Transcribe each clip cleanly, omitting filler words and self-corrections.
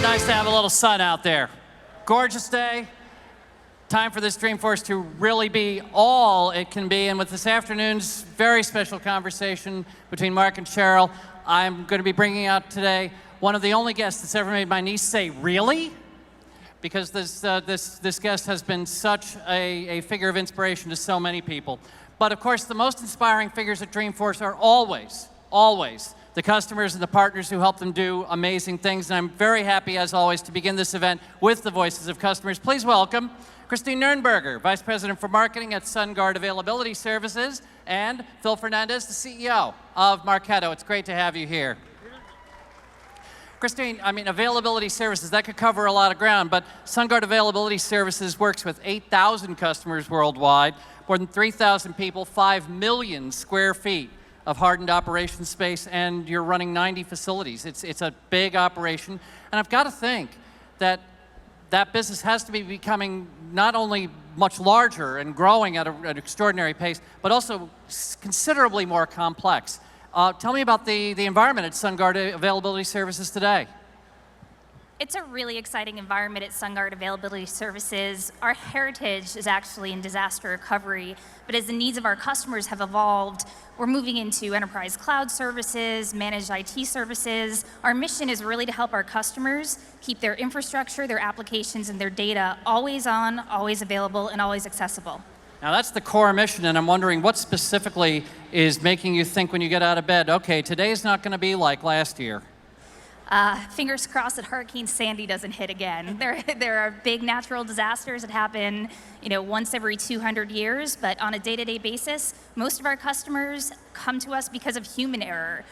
nice to have a little sun out there. Gorgeous day. Time for this Dreamforce to really be all it can be. And with this afternoon's very special conversation between Mark and Cheryl, I'm going to be bringing out today one of the only guests that's ever made my niece say, "Really?" Because this guest has been such a figure of inspiration to so many people. But of course, the most inspiring figures at Dreamforce are always the customers and the partners who help them do amazing things. And I'm very happy, as always, to begin this event with the voices of customers. Please welcome Christine Nernberger, Vice President for Marketing at SunGard Availability Services, and Phil Fernandez, the CEO of Marketo. It's great to have you here. Christine, I mean, availability services, that could cover a lot of ground, but SunGard Availability Services works with 8,000 customers worldwide, more than 3,000 people, 5 million square feet of hardened operation space, and you're running 90 facilities. It's a big operation, and I've got to think that that business has to be becoming not only much larger and growing at an extraordinary pace, but also considerably more complex. Tell me about the environment at SunGard Availability Services today. It's a really exciting environment at SunGard Availability Services. Our heritage is actually in disaster recovery, but as the needs of our customers have evolved, we're moving into enterprise cloud services, managed IT services. Our mission is really to help our customers keep their infrastructure, their applications, and their data always on, always available, and always accessible. Now that's the core mission, and I'm wondering what specifically is making you think when you get out of bed, okay, today's not going to be like last year. Fingers crossed that Hurricane Sandy doesn't hit again. There are big natural disasters that happen, once every 200 years, but on a day-to-day basis, most of our customers come to us because of human error.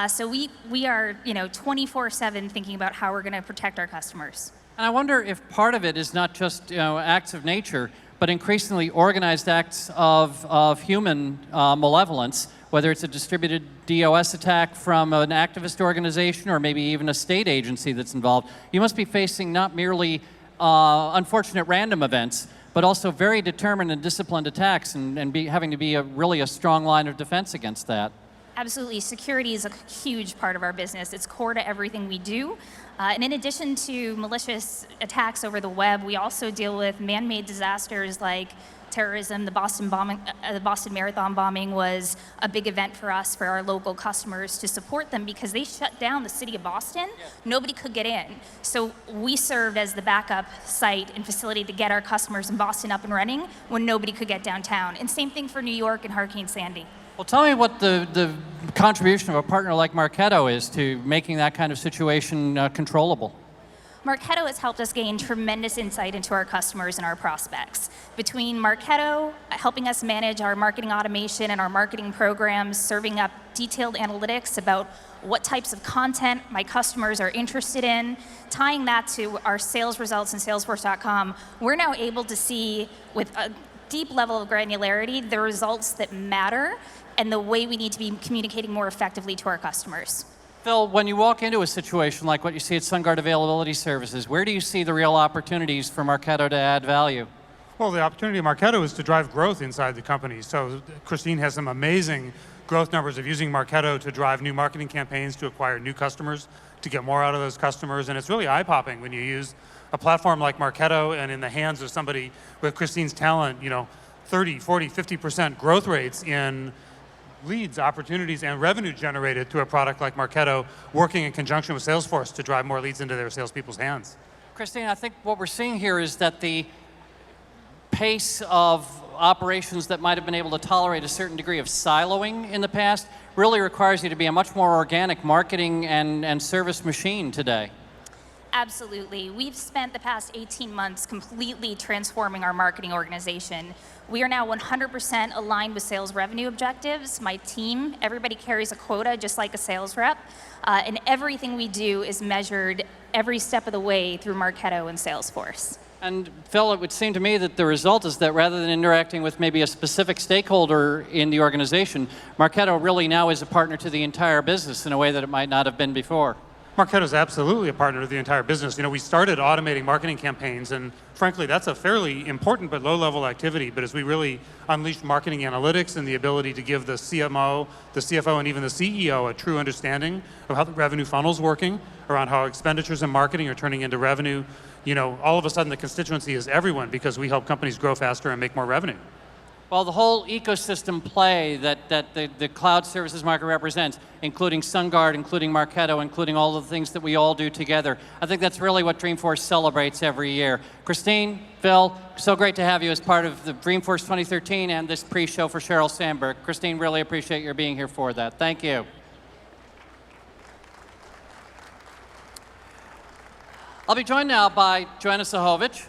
So we are, 24/7 thinking about how we're going to protect our customers. And I wonder if part of it is not just, acts of nature, but increasingly organized acts of human malevolence, whether it's a distributed DOS attack from an activist organization or maybe even a state agency that's involved. You must be facing not merely unfortunate random events, but also very determined and disciplined attacks and having to be really a strong line of defense against that. Absolutely. Security is a huge part of our business. It's core to everything we do. And in addition to malicious attacks over the web, we also deal with man-made disasters like terrorism. The Boston Marathon bombing was a big event for us, for our local customers, to support them because they shut down the city of Boston. Yeah. Nobody could get in. So we served as the backup site and facility to get our customers in Boston up and running when nobody could get downtown. And same thing for New York and Hurricane Sandy. Well, tell me what the contribution of a partner like Marketo is to making that kind of situation controllable. Marketo has helped us gain tremendous insight into our customers and our prospects. Between Marketo helping us manage our marketing automation and our marketing programs, serving up detailed analytics about what types of content my customers are interested in, tying that to our sales results in Salesforce.com, we're now able to see with a deep level of granularity the results that matter and the way we need to be communicating more effectively to our customers. Phil, when you walk into a situation like what you see at SunGard Availability Services, where do you see the real opportunities for Marketo to add value? Well, the opportunity of Marketo is to drive growth inside the company. So Christine has some amazing growth numbers of using Marketo to drive new marketing campaigns, to acquire new customers, to get more out of those customers. And it's really eye-popping when you use a platform like Marketo and in the hands of somebody with Christine's talent, 30, 40, 50% growth rates in leads, opportunities, and revenue generated through a product like Marketo, working in conjunction with Salesforce to drive more leads into their salespeople's hands. Christine, I think what we're seeing here is that the pace of operations that might have been able to tolerate a certain degree of siloing in the past really requires you to be a much more organic marketing and service machine today. Absolutely. We've spent the past 18 months completely transforming our marketing organization. We are now 100% aligned with sales revenue objectives. My team, everybody carries a quota just like a sales rep, and everything we do is measured every step of the way through Marketo and Salesforce. And Phil, it would seem to me that the result is that rather than interacting with maybe a specific stakeholder in the organization, Marketo really now is a partner to the entire business in a way that it might not have been before. Marketo is absolutely a partner of the entire business. You know, we started automating marketing campaigns, and frankly, that's a fairly important but low-level activity. But as we really unleashed marketing analytics and the ability to give the CMO, the CFO, and even the CEO a true understanding of how the revenue funnel's working, around how expenditures in marketing are turning into revenue, you know, all of a sudden the constituency is everyone because we help companies grow faster and make more revenue. Well, the whole ecosystem play that the cloud services market represents, including SunGard, including Marketo, including all the things that we all do together, I think that's really what Dreamforce celebrates every year. Christine, Phil, so great to have you as part of the Dreamforce 2013 and this pre-show for Sheryl Sandberg. Christine, really appreciate your being here for that. Thank you. I'll be joined now by Joanna Sahovich,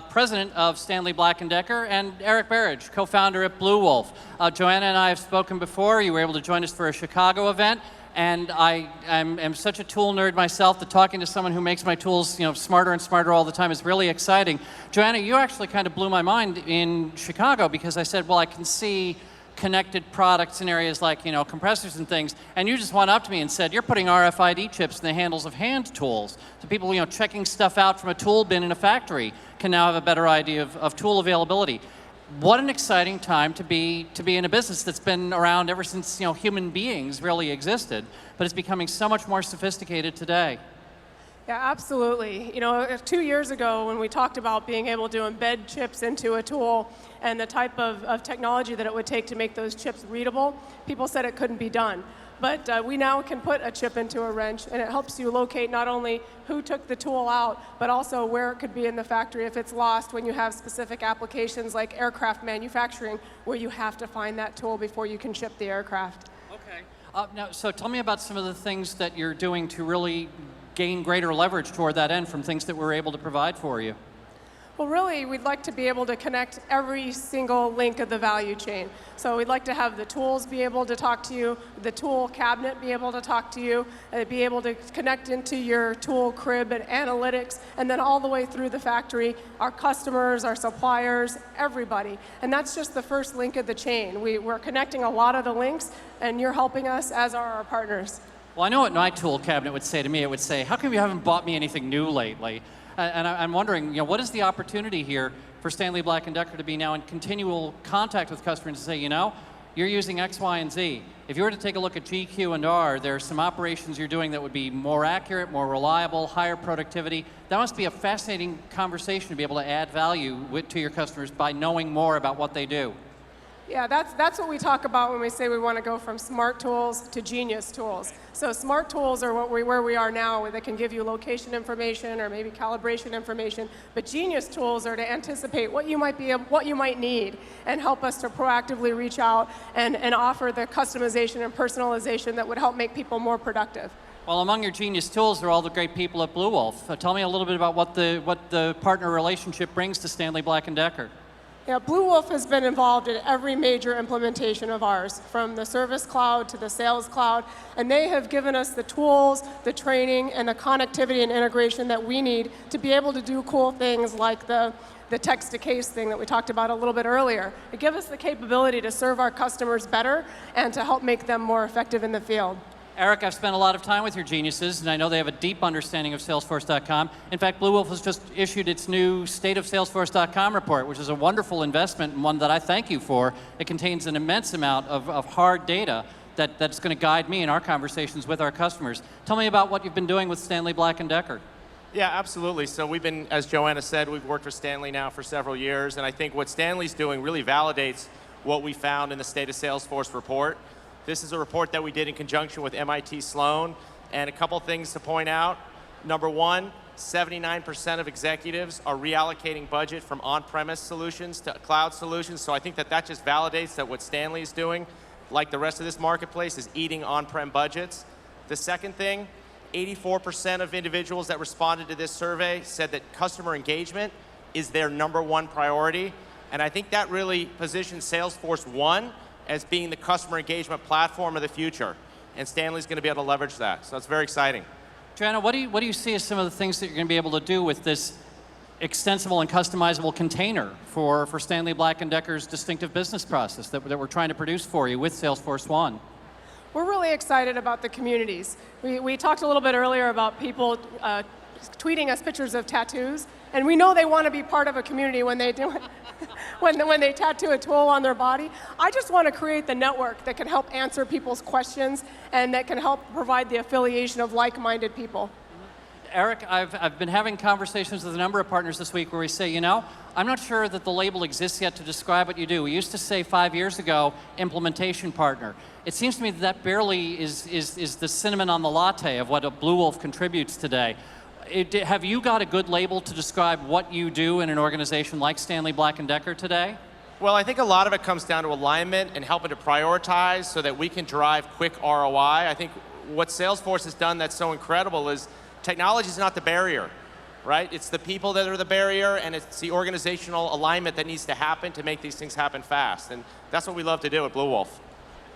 President of Stanley Black & Decker, and Eric Berridge, co-founder at Blue Wolf. Joanna and I have spoken before. You were able to join us for a Chicago event, and I'm such a tool nerd myself that talking to someone who makes my tools, you know, smarter and smarter all the time is really exciting. Joanna, you actually kind of blew my mind in Chicago because I said, well, I can see connected products in areas like, you know, compressors and things, and you just went up to me and said, you're putting RFID chips in the handles of hand tools. So people, you know, checking stuff out from a tool bin in a factory can now have a better idea of tool availability. What an exciting time to be in a business that's been around ever since, you know, human beings really existed, but it's becoming so much more sophisticated today. Yeah, absolutely. You know, 2 years ago when we talked about being able to embed chips into a tool and the type of technology that it would take to make those chips readable, people said it couldn't be done. But we now can put a chip into a wrench, and it helps you locate not only who took the tool out, but also where it could be in the factory if it's lost when you have specific applications like aircraft manufacturing, where you have to find that tool before you can ship the aircraft. Okay. Now, so tell me about some of the things that you're doing to really gain greater leverage toward that end from things that we're able to provide for you. Well, really, we'd like to be able to connect every single link of the value chain. So we'd like to have the tools be able to talk to you, the tool cabinet be able to talk to you, be able to connect into your tool crib and analytics, and then all the way through the factory, our customers, our suppliers, everybody. And that's just the first link of the chain. We're connecting a lot of the links, and you're helping us, as are our partners. Well, I know what my tool cabinet would say to me. It would say, how come you haven't bought me anything new lately? And I'm wondering, you know, what is the opportunity here for Stanley Black & Decker to be now in continual contact with customers and say, you know, you're using X, Y, and Z. If you were to take a look at G, Q, and R, there are some operations you're doing that would be more accurate, more reliable, higher productivity. That must be a fascinating conversation to be able to add value to your customers by knowing more about what they do. Yeah, that's what we talk about when we say we want to go from smart tools to genius tools. So smart tools are where we are now, where they can give you location information or maybe calibration information. But genius tools are to anticipate what you might need and help us to proactively reach out and offer the customization and personalization that would help make people more productive. Well, among your genius tools are all the great people at Blue Wolf. Tell me a little bit about what the partner relationship brings to Stanley Black & Decker. Yeah, Blue Wolf has been involved in every major implementation of ours, from the Service Cloud to the Sales Cloud, and they have given us the tools, the training, and the connectivity and integration that we need to be able to do cool things like the text-to-case thing that we talked about a little bit earlier. It gives us the capability to serve our customers better and to help make them more effective in the field. Eric, I've spent a lot of time with your geniuses, and I know they have a deep understanding of Salesforce.com. In fact, Blue Wolf has just issued its new State of Salesforce.com report, which is a wonderful investment and one that I thank you for. It contains an immense amount of hard data that's going to guide me in our conversations with our customers. Tell me about what you've been doing with Stanley Black & Decker. Yeah, absolutely. So we've been, as Joanna said, we've worked with Stanley now for several years, and I think what Stanley's doing really validates what we found in the State of Salesforce report. This is a report that we did in conjunction with MIT Sloan, and a couple things to point out. Number one, 79% of executives are reallocating budget from on-premise solutions to cloud solutions, so I think that just validates that what Stanley is doing, like the rest of this marketplace, is eating on-prem budgets. The second thing, 84% of individuals that responded to this survey said that customer engagement is their #1 priority, and I think that really positions Salesforce One as being the customer engagement platform of the future. And Stanley's going to be able to leverage that. So that's very exciting. Joanna, what do you see as some of the things that you're going to be able to do with this extensible and customizable container for Stanley Black & Decker's distinctive business process that we're trying to produce for you with Salesforce One? We're really excited about the communities. We talked a little bit earlier about people tweeting us pictures of tattoos, and we know they want to be part of a community when they do it, when they tattoo a tool on their body. I just want to create the network that can help answer people's questions and that can help provide the affiliation of like-minded people. Eric, I've been having conversations with a number of partners this week where we say, you know, I'm not sure that the label exists yet to describe what you do. We used to say 5 years ago, implementation partner. It seems to me that that barely is the cinnamon on the latte of what a Blue Wolf contributes today. Have you got a good label to describe what you do in an organization like Stanley Black & Decker today? Well, I think a lot of it comes down to alignment and helping to prioritize so that we can drive quick ROI. I think what Salesforce has done that's so incredible is technology is not the barrier, right? It's the people that are the barrier, and it's the organizational alignment that needs to happen to make these things happen fast. And that's what we love to do at Blue Wolf.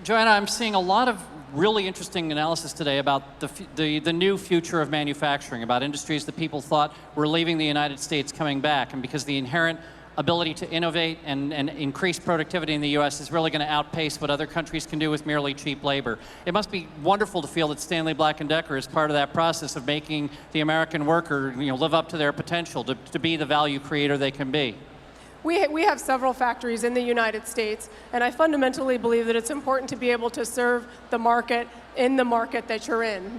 Joanna, I'm seeing a lot of really interesting analysis today about the new future of manufacturing, about industries that people thought were leaving the United States coming back. And because the inherent ability to innovate and increase productivity in the U.S. is really going to outpace what other countries can do with merely cheap labor. It must be wonderful to feel that Stanley Black & Decker is part of that process of making the American worker, you know, live up to their potential, to be the value creator they can be. We have several factories in the United States, and I fundamentally believe that it's important to be able to serve the market in the market that you're in.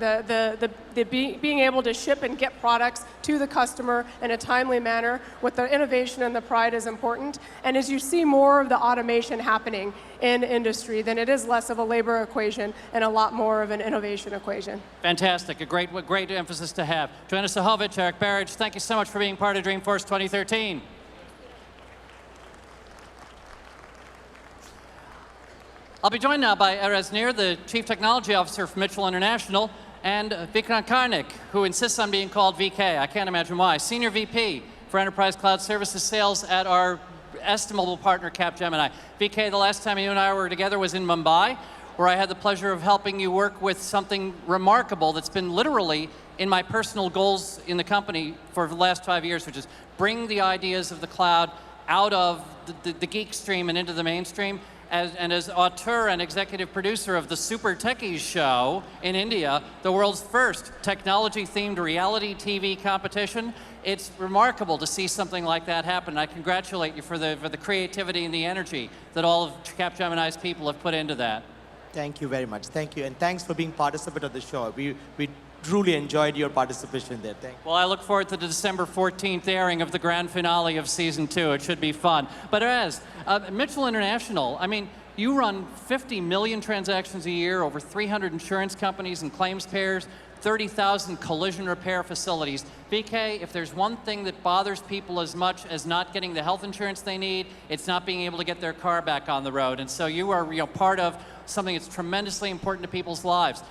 Being able to ship and get products to the customer in a timely manner with the innovation and the pride is important. And as you see more of the automation happening in industry, then it is less of a labor equation and a lot more of an innovation equation. Fantastic, a great emphasis to have. Joanna Sahovic, Eric Barrage, thank you so much for being part of Dreamforce 2013. I'll be joined now by Erez Nir, the Chief Technology Officer for Mitchell International, and Vikrant Karnik, who insists on being called VK. I can't imagine why. Senior VP for Enterprise Cloud Services Sales at our estimable partner, Capgemini. VK, the last time you and I were together was in Mumbai, where I had the pleasure of helping you work with something remarkable that's been literally in my personal goals in the company for the last 5 years, which is bring the ideas of the cloud out of the geek stream and into the mainstream. As auteur and executive producer of the Super Techies show in India, the world's first technology-themed reality TV competition, it's remarkable to see something like that happen. I congratulate you for the creativity and the energy that all of Capgemini's people have put into that. Thank you very much. Thank you. And thanks for being participant of the show. We truly enjoyed your participation there. Thank you. Well, I look forward to the December 14th airing of the grand finale of season 2. It should be fun. But as Mitchell International, I mean, you run 50 million transactions a year, over 300 insurance companies and claims payers, 30,000 collision repair facilities. VK, if there's one thing that bothers people as much as not getting the health insurance they need, it's not being able to get their car back on the road. And so you are, part of something that's tremendously important to people's lives.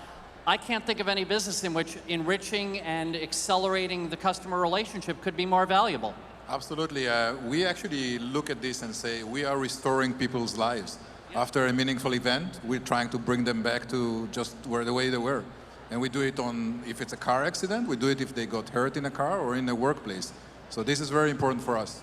I can't think of any business in which enriching and accelerating the customer relationship could be more valuable. Absolutely. We actually look at this and say we are restoring people's lives. After a meaningful event, we're trying to bring them back to just the way they were. And we do it if it's a car accident, we do it if they got hurt in a car or in a workplace. So this is very important for us.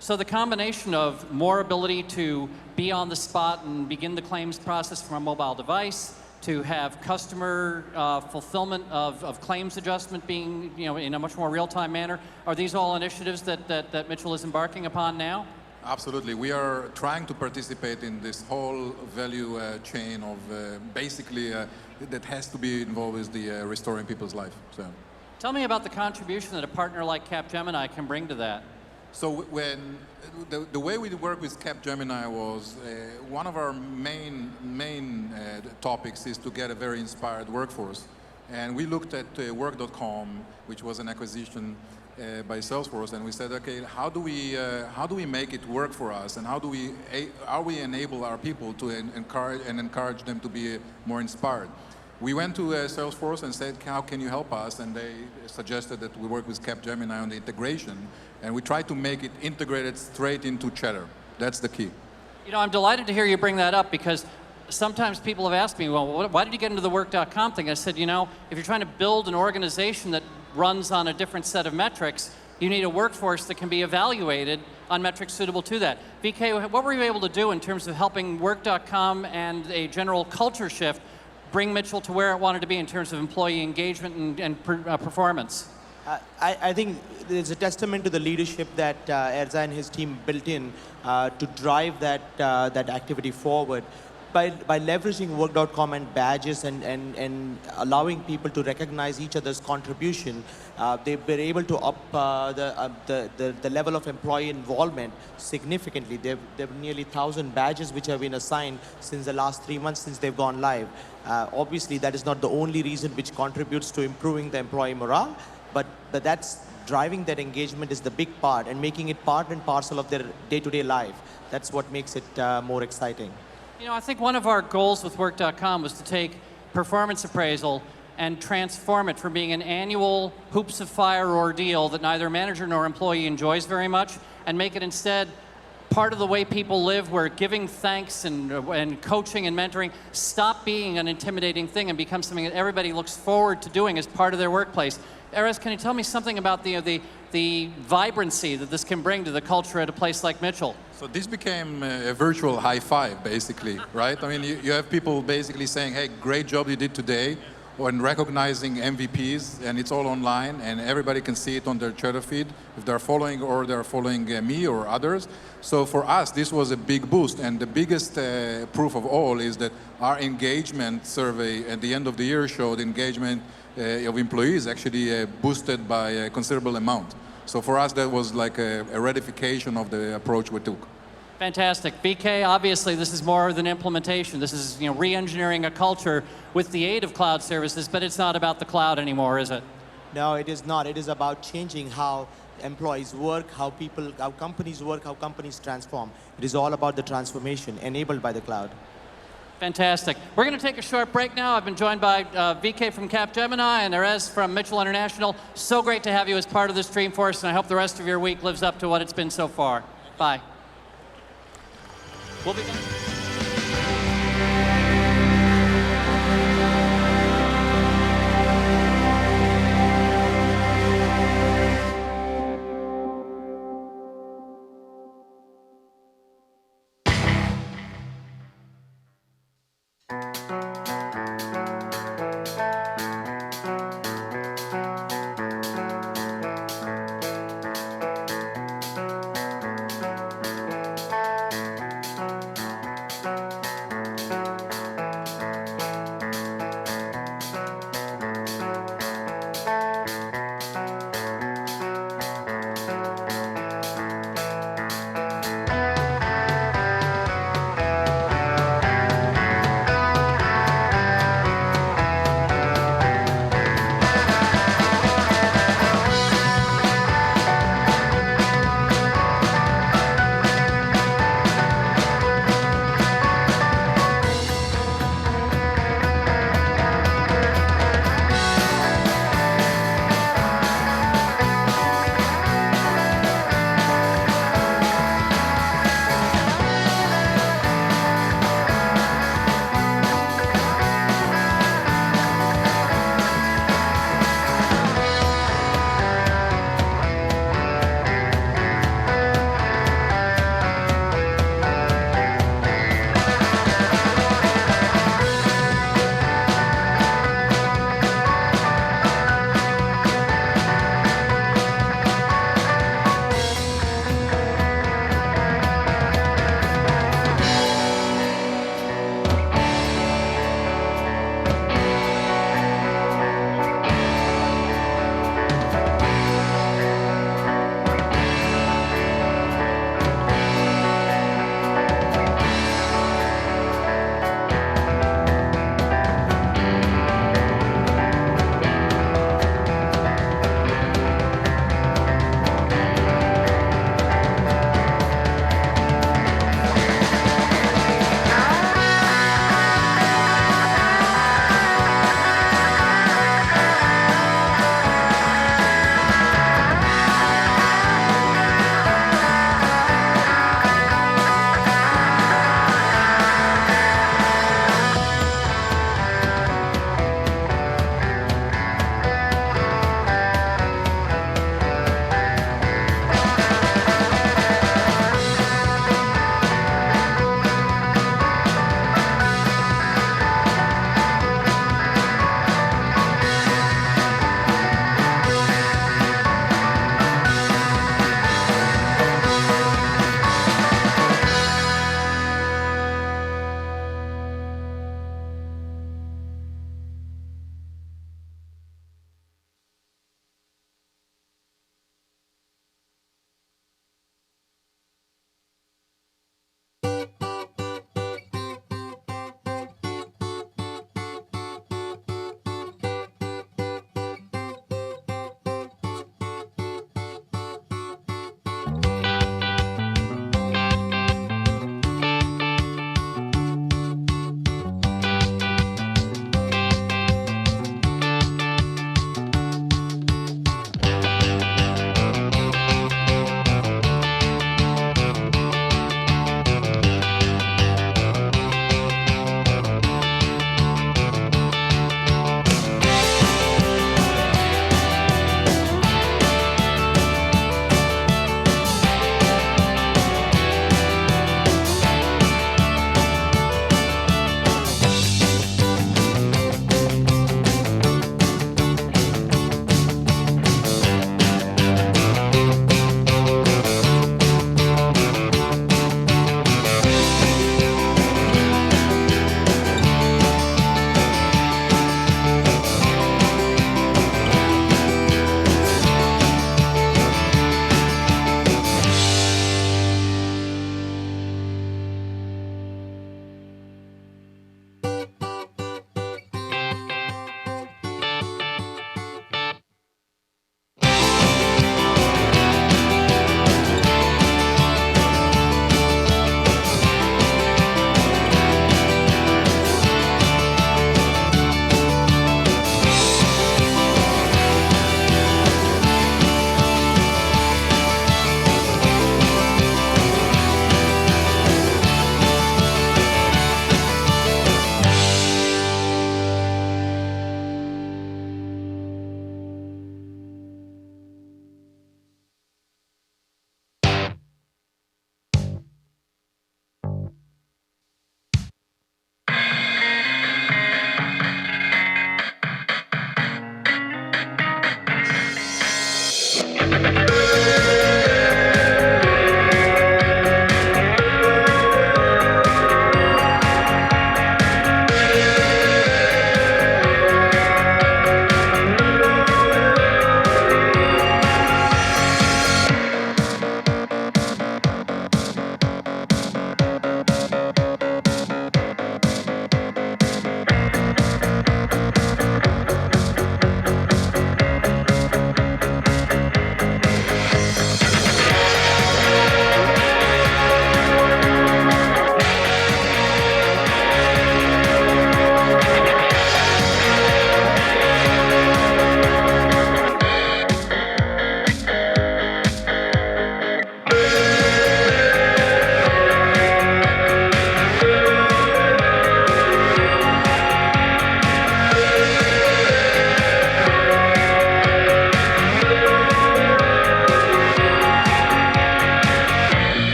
So the combination of more ability to be on the spot and begin the claims process from a mobile device, to have customer fulfillment of claims adjustment being in a much more real-time manner, are these all initiatives that Mitchell is embarking upon now? Absolutely. We are trying to participate in this whole value chain of basically that has to be involved with the restoring people's life. So. Tell me about the contribution that a partner like Capgemini can bring to that. So when the way we work with Capgemini was one of our main topics is to get a very inspired workforce. And we looked at Work.com, which was an acquisition by Salesforce, and we said, okay, how do we make it work for us, and how do we enable our people to encourage them to be more inspired? We went to Salesforce and said, how can you help us? And they suggested that we work with Capgemini on the integration, and we tried to make it integrated straight into Cheddar. That's the key. I'm delighted to hear you bring that up, because sometimes people have asked me, well, why did you get into the Work.com thing? I said, if you're trying to build an organization that runs on a different set of metrics, you need a workforce that can be evaluated on metrics suitable to that. VK, what were you able to do in terms of helping Work.com and a general culture shift bring Mitchell to where it wanted to be in terms of employee engagement and performance? I think it's a testament to the leadership that Erza and his team built in to drive that activity forward. By leveraging Work.com and badges and allowing people to recognize each other's contribution, they've been able to up the level of employee involvement significantly. There are nearly 1,000 badges which have been assigned since the last 3 months since they've gone live. Obviously, that is not the only reason which contributes to improving the employee morale, but that's driving that engagement is the big part and making it part and parcel of their day-to-day life. That's what makes it more exciting. You know, I think one of our goals with Work.com was to take performance appraisal and transform it from being an annual hoops of fire ordeal that neither manager nor employee enjoys very much, and make it instead part of the way people live, where giving thanks and coaching and mentoring stop being an intimidating thing and become something that everybody looks forward to doing as part of their workplace. Erez, can you tell me something about the vibrancy that this can bring to the culture at a place like Mitchell? So this became a virtual high five, basically, right? I mean, you have people basically saying, hey, great job you did today, and recognizing MVPs, and it's all online, and everybody can see it on their Twitter feed if they're following me or others. So for us, this was a big boost, and the biggest proof of all is that our engagement survey at the end of the year showed engagement of employees actually boosted by a considerable amount. So for us, that was like a ratification of the approach we took. Fantastic. BK, obviously this is more than implementation. This is, you know, re-engineering a culture with the aid of cloud services, but it's not about the cloud anymore, is it? No, it is not. It is about changing how employees work, how companies work, how companies transform. It is all about the transformation enabled by the cloud. Fantastic. We're going to take a short break now. I've been joined by VK from Capgemini and Erez from Mitchell International. So great to have you as part of this Dreamforce, and I hope the rest of your week lives up to what it's been so far. Bye. We'll be back.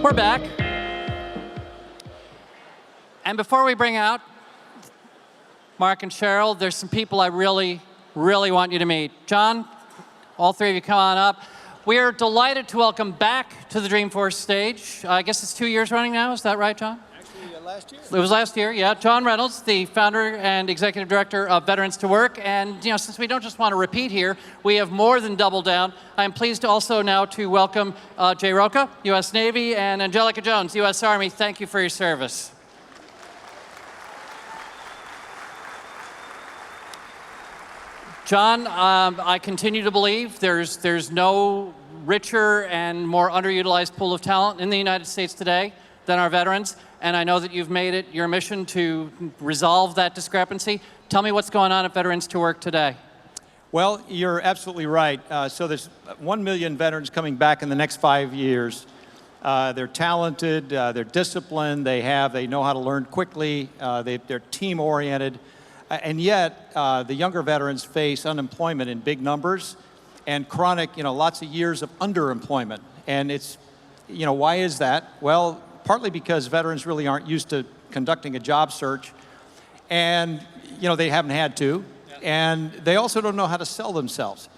We're back. And before we bring out Mark and Cheryl, there's some people I really, really want you to meet. John, all three of you come on up. We are delighted to welcome back to the Dreamforce stage. I guess it's 2 years running now, is that right, John? Actually, last year. It was last year, yeah. John Reynolds, the founder and executive director of Veterans to Work. And since we don't just want to repeat here, we have more than doubled down. I am pleased also now to welcome Jay Roca, U.S. Navy, and Angelica Jones, U.S. Army. Thank you for your service. John, I continue to believe there's no richer and more underutilized pool of talent in the United States today than our veterans, and I know that you've made it your mission to resolve that discrepancy. Tell me what's going on at Veterans to Work today. Well, you're absolutely right. So there's 1 million veterans coming back in the next 5 years. They're talented, they're disciplined, they know how to learn quickly, they're team-oriented. And yet, the younger veterans face unemployment in big numbers and chronic, lots of years of underemployment. And it's, why is that? Well, partly because veterans really aren't used to conducting a job search. And, they haven't had to. And they also don't know how to sell themselves.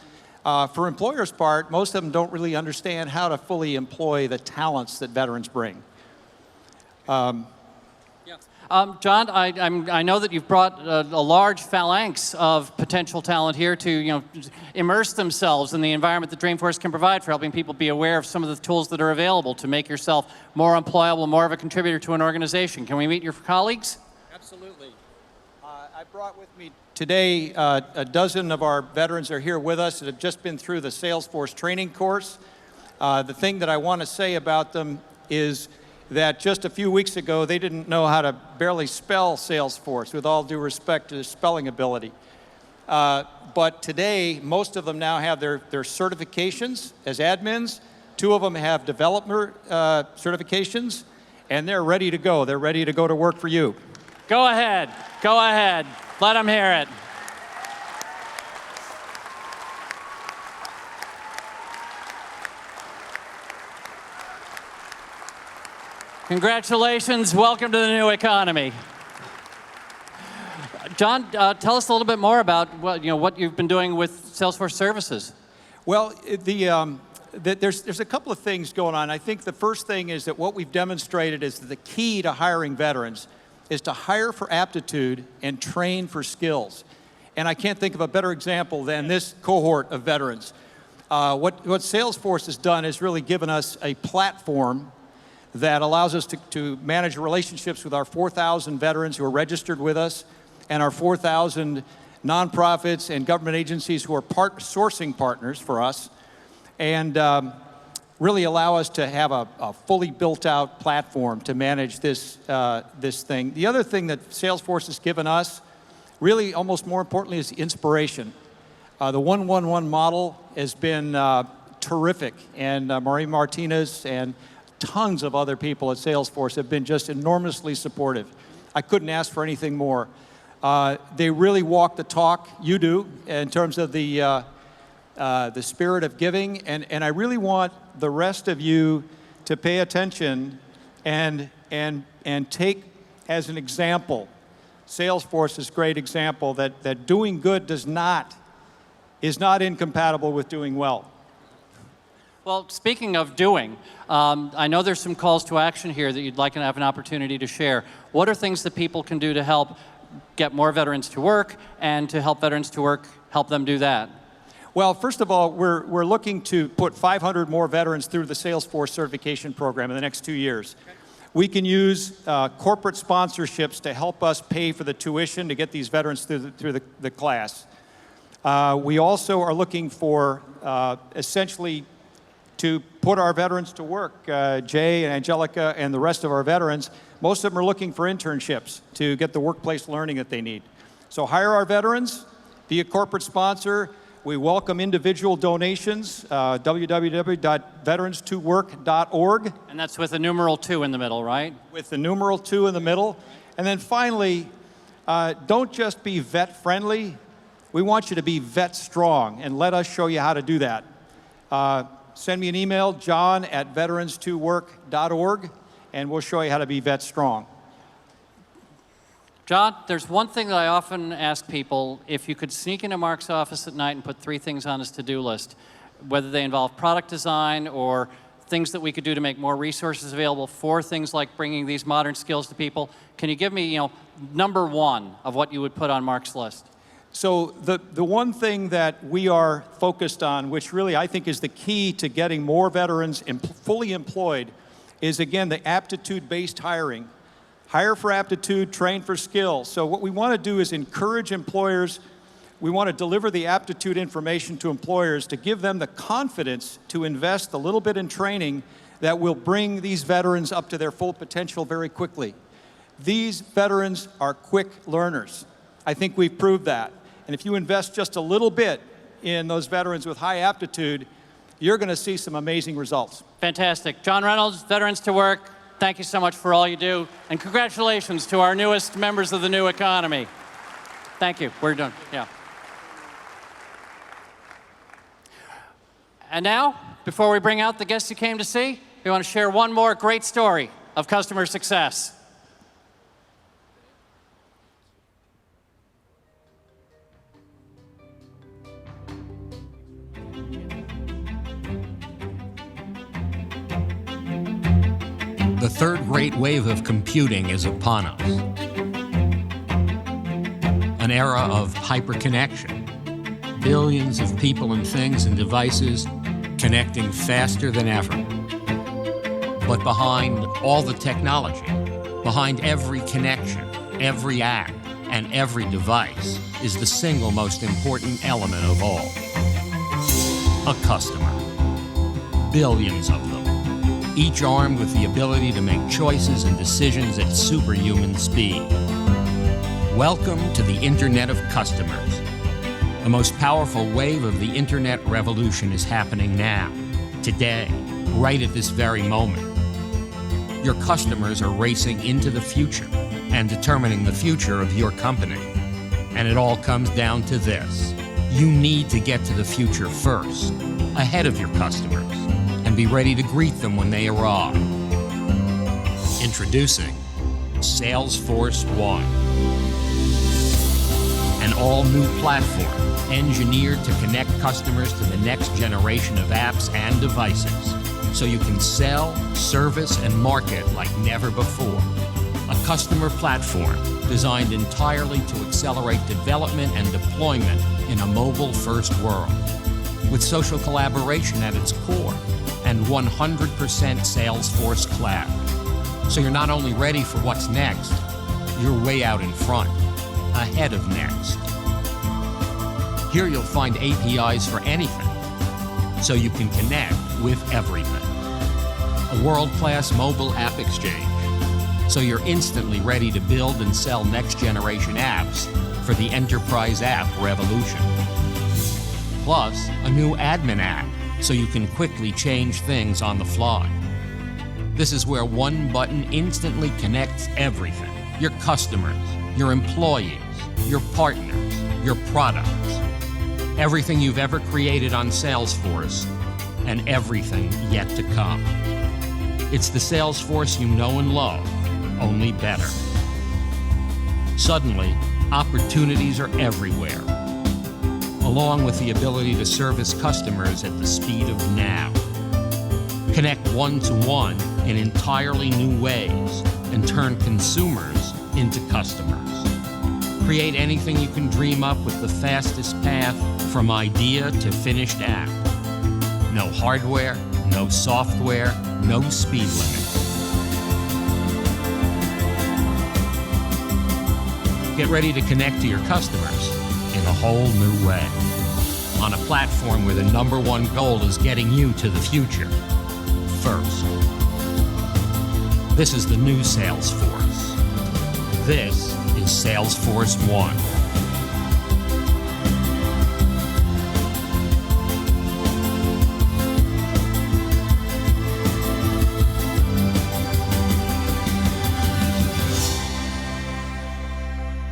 For employers' part, most of them don't really understand how to fully employ the talents that veterans bring. John, I know that you've brought a large phalanx of potential talent here to immerse themselves in the environment that Dreamforce can provide for helping people be aware of some of the tools that are available to make yourself more employable, more of a contributor to an organization. Can we meet your colleagues? Absolutely. I brought with me today a dozen of our veterans are here with us that have just been through the Salesforce training course. The thing that I want to say about them is that just a few weeks ago, they didn't know how to barely spell Salesforce, with all due respect to their spelling ability. But today, most of them now have their certifications as admins. 2 of them have developer certifications, and they're ready to go. They're ready to go to work for you. Go ahead. Go ahead. Let them hear it. Congratulations. Welcome to the new economy. John, tell us a little bit more about what you've been doing with Salesforce Services. Well, there's a couple of things going on. I think the first thing is that what we've demonstrated is that the key to hiring veterans is to hire for aptitude and train for skills. And I can't think of a better example than this cohort of veterans. What Salesforce has done is really given us a platform that allows us to manage relationships with our 4,000 veterans who are registered with us and our 4,000 nonprofits and government agencies who are sourcing partners for us, and really allow us to have a fully built-out platform to manage this thing. The other thing that Salesforce has given us, really almost more importantly, is inspiration. The 1-1-1 model has been terrific, and Marie Martinez and tons of other people at Salesforce have been just enormously supportive. I couldn't ask for anything more. They really walk the talk, you do, in terms of the spirit of giving, and I really want the rest of you to pay attention and take as an example, Salesforce's great example, that doing good is not incompatible with doing well. Well, speaking of doing, I know there's some calls to action here that you'd like to have an opportunity to share. What are things that people can do to help get more veterans to work and to help veterans to work, help them do that? Well, first of all, we're looking to put 500 more veterans through the Salesforce certification program in the next 2 years. Okay. We can use corporate sponsorships to help us pay for the tuition to get these veterans through the class. We also are looking for essentially to put our veterans to work. Jay and Angelica and the rest of our veterans, most of them are looking for internships to get the workplace learning that they need. So hire our veterans, be a corporate sponsor. We welcome individual donations, www.veteranstowork.org. And that's with a numeral 2 in the middle, right? With the numeral 2 in the middle. And then finally, don't just be vet friendly. We want you to be vet strong, and let us show you how to do that. send me an email, john@veterans2work.org, and we'll show you how to be vet strong. John, there's one thing that I often ask people. If you could sneak into Mark's office at night and put 3 things on his to-do list, whether they involve product design or things that we could do to make more resources available for things like bringing these modern skills to people, can you give me, number 1 of what you would put on Mark's list? So the one thing that we are focused on, which really I think is the key to getting more veterans fully employed, is again the aptitude-based hiring. Hire for aptitude, train for skill. So what we want to do is encourage employers. We want to deliver the aptitude information to employers to give them the confidence to invest a little bit in training that will bring these veterans up to their full potential very quickly. These veterans are quick learners. I think we've proved that. And if you invest just a little bit in those veterans with high aptitude, you're going to see some amazing results. Fantastic. John Reynolds, Veterans to Work, thank you so much for all you do. And congratulations to our newest members of the new economy. Thank you. We're done. Yeah. And now, before we bring out the guests you came to see, we want to share one more great story of customer success. The third great wave of computing is upon us. An era of hyperconnection. Billions of people and things and devices connecting faster than ever. But behind all the technology, behind every connection, every app, and every device is the single most important element of all. A customer. Billions of them. Each armed with the ability to make choices and decisions at superhuman speed. Welcome to the Internet of Customers. The most powerful wave of the Internet revolution is happening now, today, right at this very moment. Your customers are racing into the future and determining the future of your company. And it all comes down to this. You need to get to the future first, ahead of your customers, and be ready to greet them when they arrive. Introducing Salesforce One, an all-new platform engineered to connect customers to the next generation of apps and devices, so you can sell, service, and market like never before. A customer platform designed entirely to accelerate development and deployment in a mobile-first world, with social collaboration at its core, and 100% Salesforce Cloud. So you're not only ready for what's next, you're way out in front, ahead of next. Here you'll find APIs for anything, so you can connect with everything. A world-class mobile app exchange, so you're instantly ready to build and sell next-generation apps for the enterprise app revolution. Plus, a new admin app, so you can quickly change things on the fly. This is where one button instantly connects everything. Your customers, your employees, your partners, your products. Everything you've ever created on Salesforce, and everything yet to come. It's the Salesforce you know and love, only better. Suddenly, opportunities are everywhere, along with the ability to service customers at the speed of now. Connect one-to-one in entirely new ways and turn consumers into customers. Create anything you can dream up with the fastest path from idea to finished app. No hardware, no software, no speed limit. Get ready to connect to your customers in a whole new way. On a platform where the #1 goal is getting you to the future first. This is the new Salesforce. This is Salesforce One.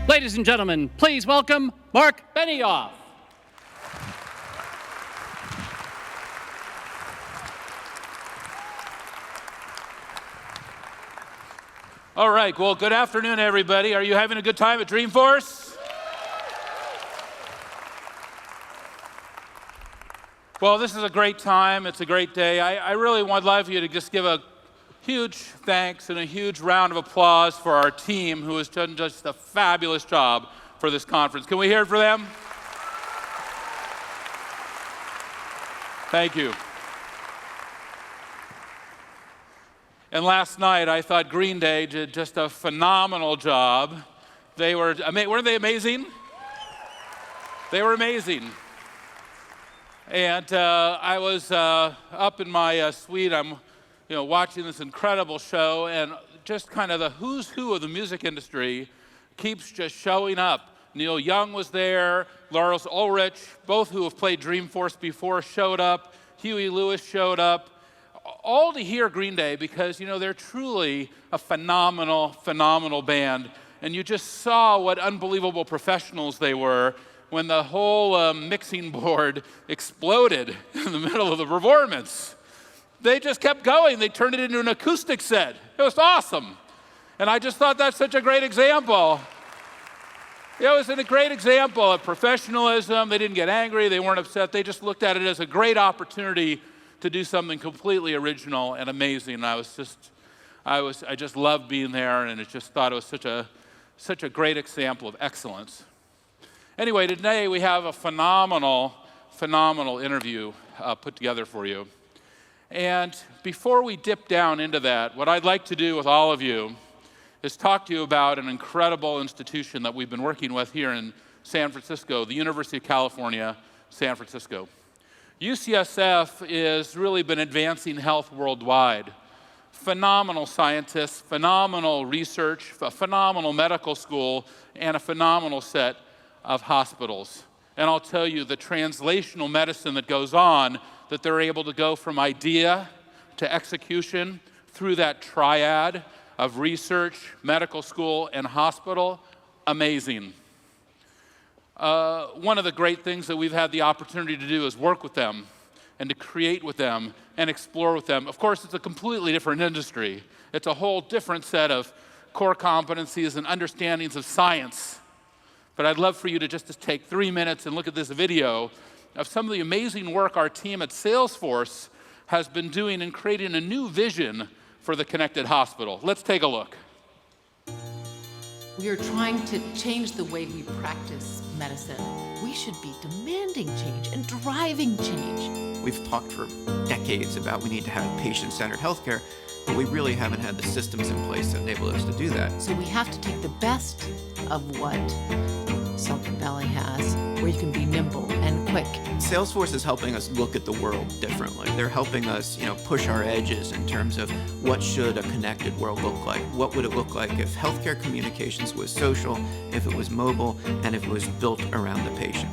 Ladies and gentlemen, please welcome Mark Benioff. All right, well, good afternoon, everybody. Are you having a good time at Dreamforce? Well, this is a great time. It's a great day. I really would love you to just give a huge thanks and a huge round of applause for our team who has done just a fabulous job for this conference. Can we hear it for them? Thank you. And last night, I thought Green Day did just a phenomenal job. Weren't they amazing? They were amazing. And I was up in my suite. I'm, watching this incredible show, and just kind of the who's who of the music industry keeps just showing up. Neil Young was there, Lars Ulrich, both who have played Dreamforce before, showed up. Huey Lewis showed up. All to hear Green Day because, they're truly a phenomenal, phenomenal band. And you just saw what unbelievable professionals they were when the whole mixing board exploded in the middle of the performance. They just kept going. They turned it into an acoustic set. It was awesome. And I just thought that's such a great example. It was a great example of professionalism. They didn't get angry. They weren't upset. They just looked at it as a great opportunity to do something completely original and amazing. I just loved being there, and I just thought it was such a great example of excellence. Anyway, today we have a phenomenal interview put together for you. And before we dip down into that, what I'd like to do with all of you is talk to you about an incredible institution that we've been working with here in San Francisco, the University of California, San Francisco. UCSF has really been advancing health worldwide. Phenomenal scientists, phenomenal research, a phenomenal medical school, and a phenomenal set of hospitals. And I'll tell you, the translational medicine that goes on, that they're able to go from idea to execution through that triad of research, medical school, and hospital, amazing. One of the great things that we've had the opportunity to do is work with them and to create with them and explore with them. Of course, it's a completely different industry. It's a whole different set of core competencies and understandings of science. But I'd love for you to just take 3 minutes and look at this video of some of the amazing work our team at Salesforce has been doing in creating a new vision for the connected hospital. Let's take a look. We are trying to change the way we practice medicine. We should be demanding change and driving change. We've talked for decades about we need to have patient-centered healthcare, but we really haven't had the systems in place that enable us to do that. So we have to take the best of what Silicon Valley has, where you can be nimble and quick. Salesforce is helping us look at the world differently. They're helping us, push our edges in terms of what should a connected world look like? What would it look like if healthcare communications was social, if it was mobile, and if it was built around the patient?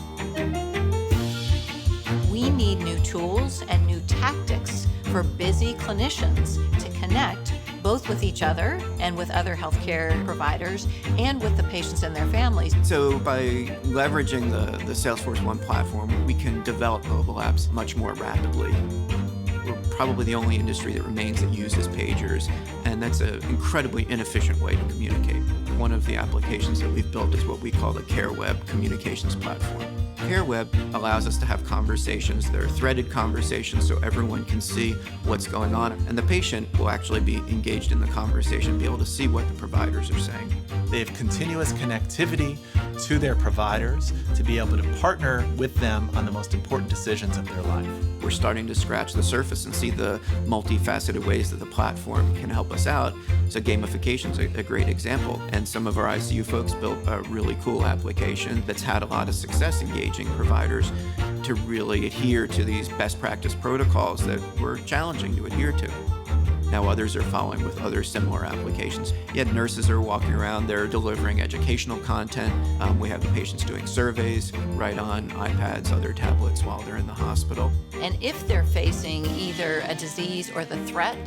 We need new tools and new tactics for busy clinicians to connect both with each other and with other healthcare providers and with the patients and their families. So by leveraging the Salesforce One platform, we can develop mobile apps much more rapidly. We're probably the only industry that remains that uses pagers, and that's an incredibly inefficient way to communicate. One of the applications that we've built is what we call the CareWeb communications platform. CareWeb allows us to have conversations that are threaded conversations so everyone can see what's going on, and the patient will actually be engaged in the conversation, be able to see what the providers are saying. They have continuous connectivity to their providers to be able to partner with them on the most important decisions of their life. We're starting to scratch the surface and see the multifaceted ways that the platform can help us out. So gamification's a great example. And some of our ICU folks built a really cool application that's had a lot of success engaging providers to really adhere to these best practice protocols that were challenging to adhere to. Now others are following with other similar applications. Yet nurses are walking around, they're delivering educational content. We have the patients doing surveys right on iPads, other tablets while they're in the hospital. And if they're facing either a disease or the threat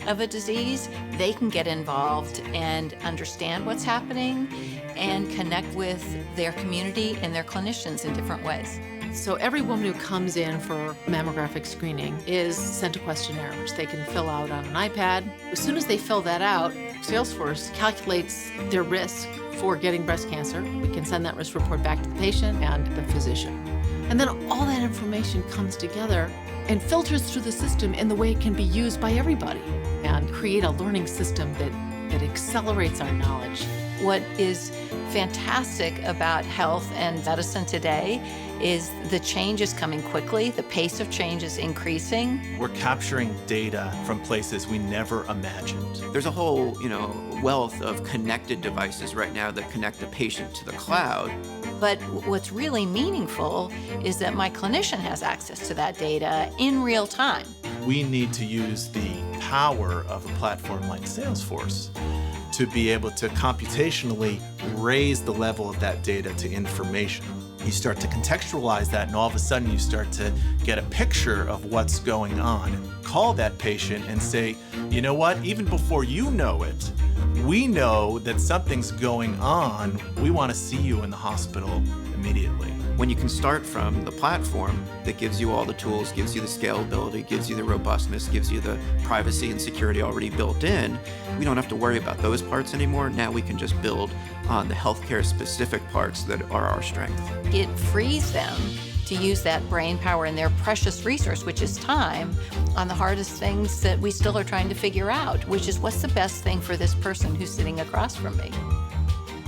of a disease, they can get involved and understand what's happening and connect with their community and their clinicians in different ways. So every woman who comes in for mammographic screening is sent a questionnaire, which they can fill out on an iPad. As soon as they fill that out, Salesforce calculates their risk for getting breast cancer. We can send that risk report back to the patient and the physician. And then all that information comes together and filters through the system in the way it can be used by everybody and create a learning system that accelerates our knowledge. What is fantastic about health and medicine today is the change is coming quickly, the pace of change is increasing. We're capturing data from places we never imagined. There's a whole, wealth of connected devices right now that connect the patient to the cloud. But what's really meaningful is that my clinician has access to that data in real time. We need to use the power of a platform like Salesforce to be able to computationally raise the level of that data to information. You start to contextualize that, and all of a sudden you start to get a picture of what's going on. And call that patient and say, you know what, even before you know it, we know that something's going on. We want to see you in the hospital immediately. When you can start from the platform that gives you all the tools, gives you the scalability, gives you the robustness, gives you the privacy and security already built in, we don't have to worry about those parts anymore. Now we can just build on the healthcare specific parts that are our strength. It frees them to use that brain power and their precious resource, which is time, on the hardest things that we still are trying to figure out, which is what's the best thing for this person who's sitting across from me.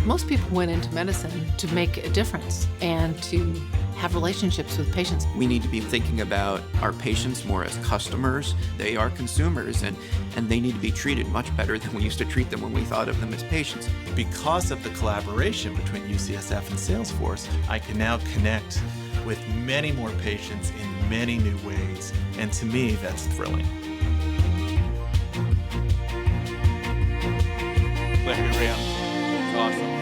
Most people went into medicine to make a difference and to have relationships with patients. We need to be thinking about our patients more as customers. They are consumers, and they need to be treated much better than we used to treat them when we thought of them as patients. Because of the collaboration between UCSF and Salesforce, I can now connect with many more patients in many new ways, and to me, that's thrilling. Larry Graham. That's awesome.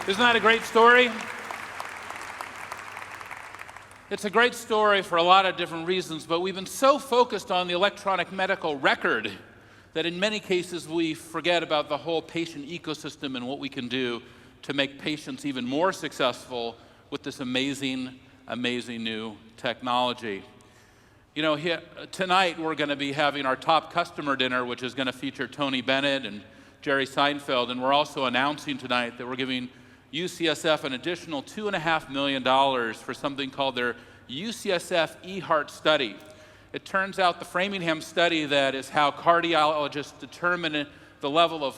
Isn't that a great story? It's a great story for a lot of different reasons, but we've been so focused on the electronic medical record that in many cases we forget about the whole patient ecosystem and what we can do to make patients even more successful with this amazing, amazing new technology. Here, tonight we're going to be having our top customer dinner, which is going to feature Tony Bennett and Jerry Seinfeld, and we're also announcing tonight that we're giving UCSF an additional $2.5 million for something called their UCSF eHeart study. It turns out the Framingham study, that is how cardiologists determine the level of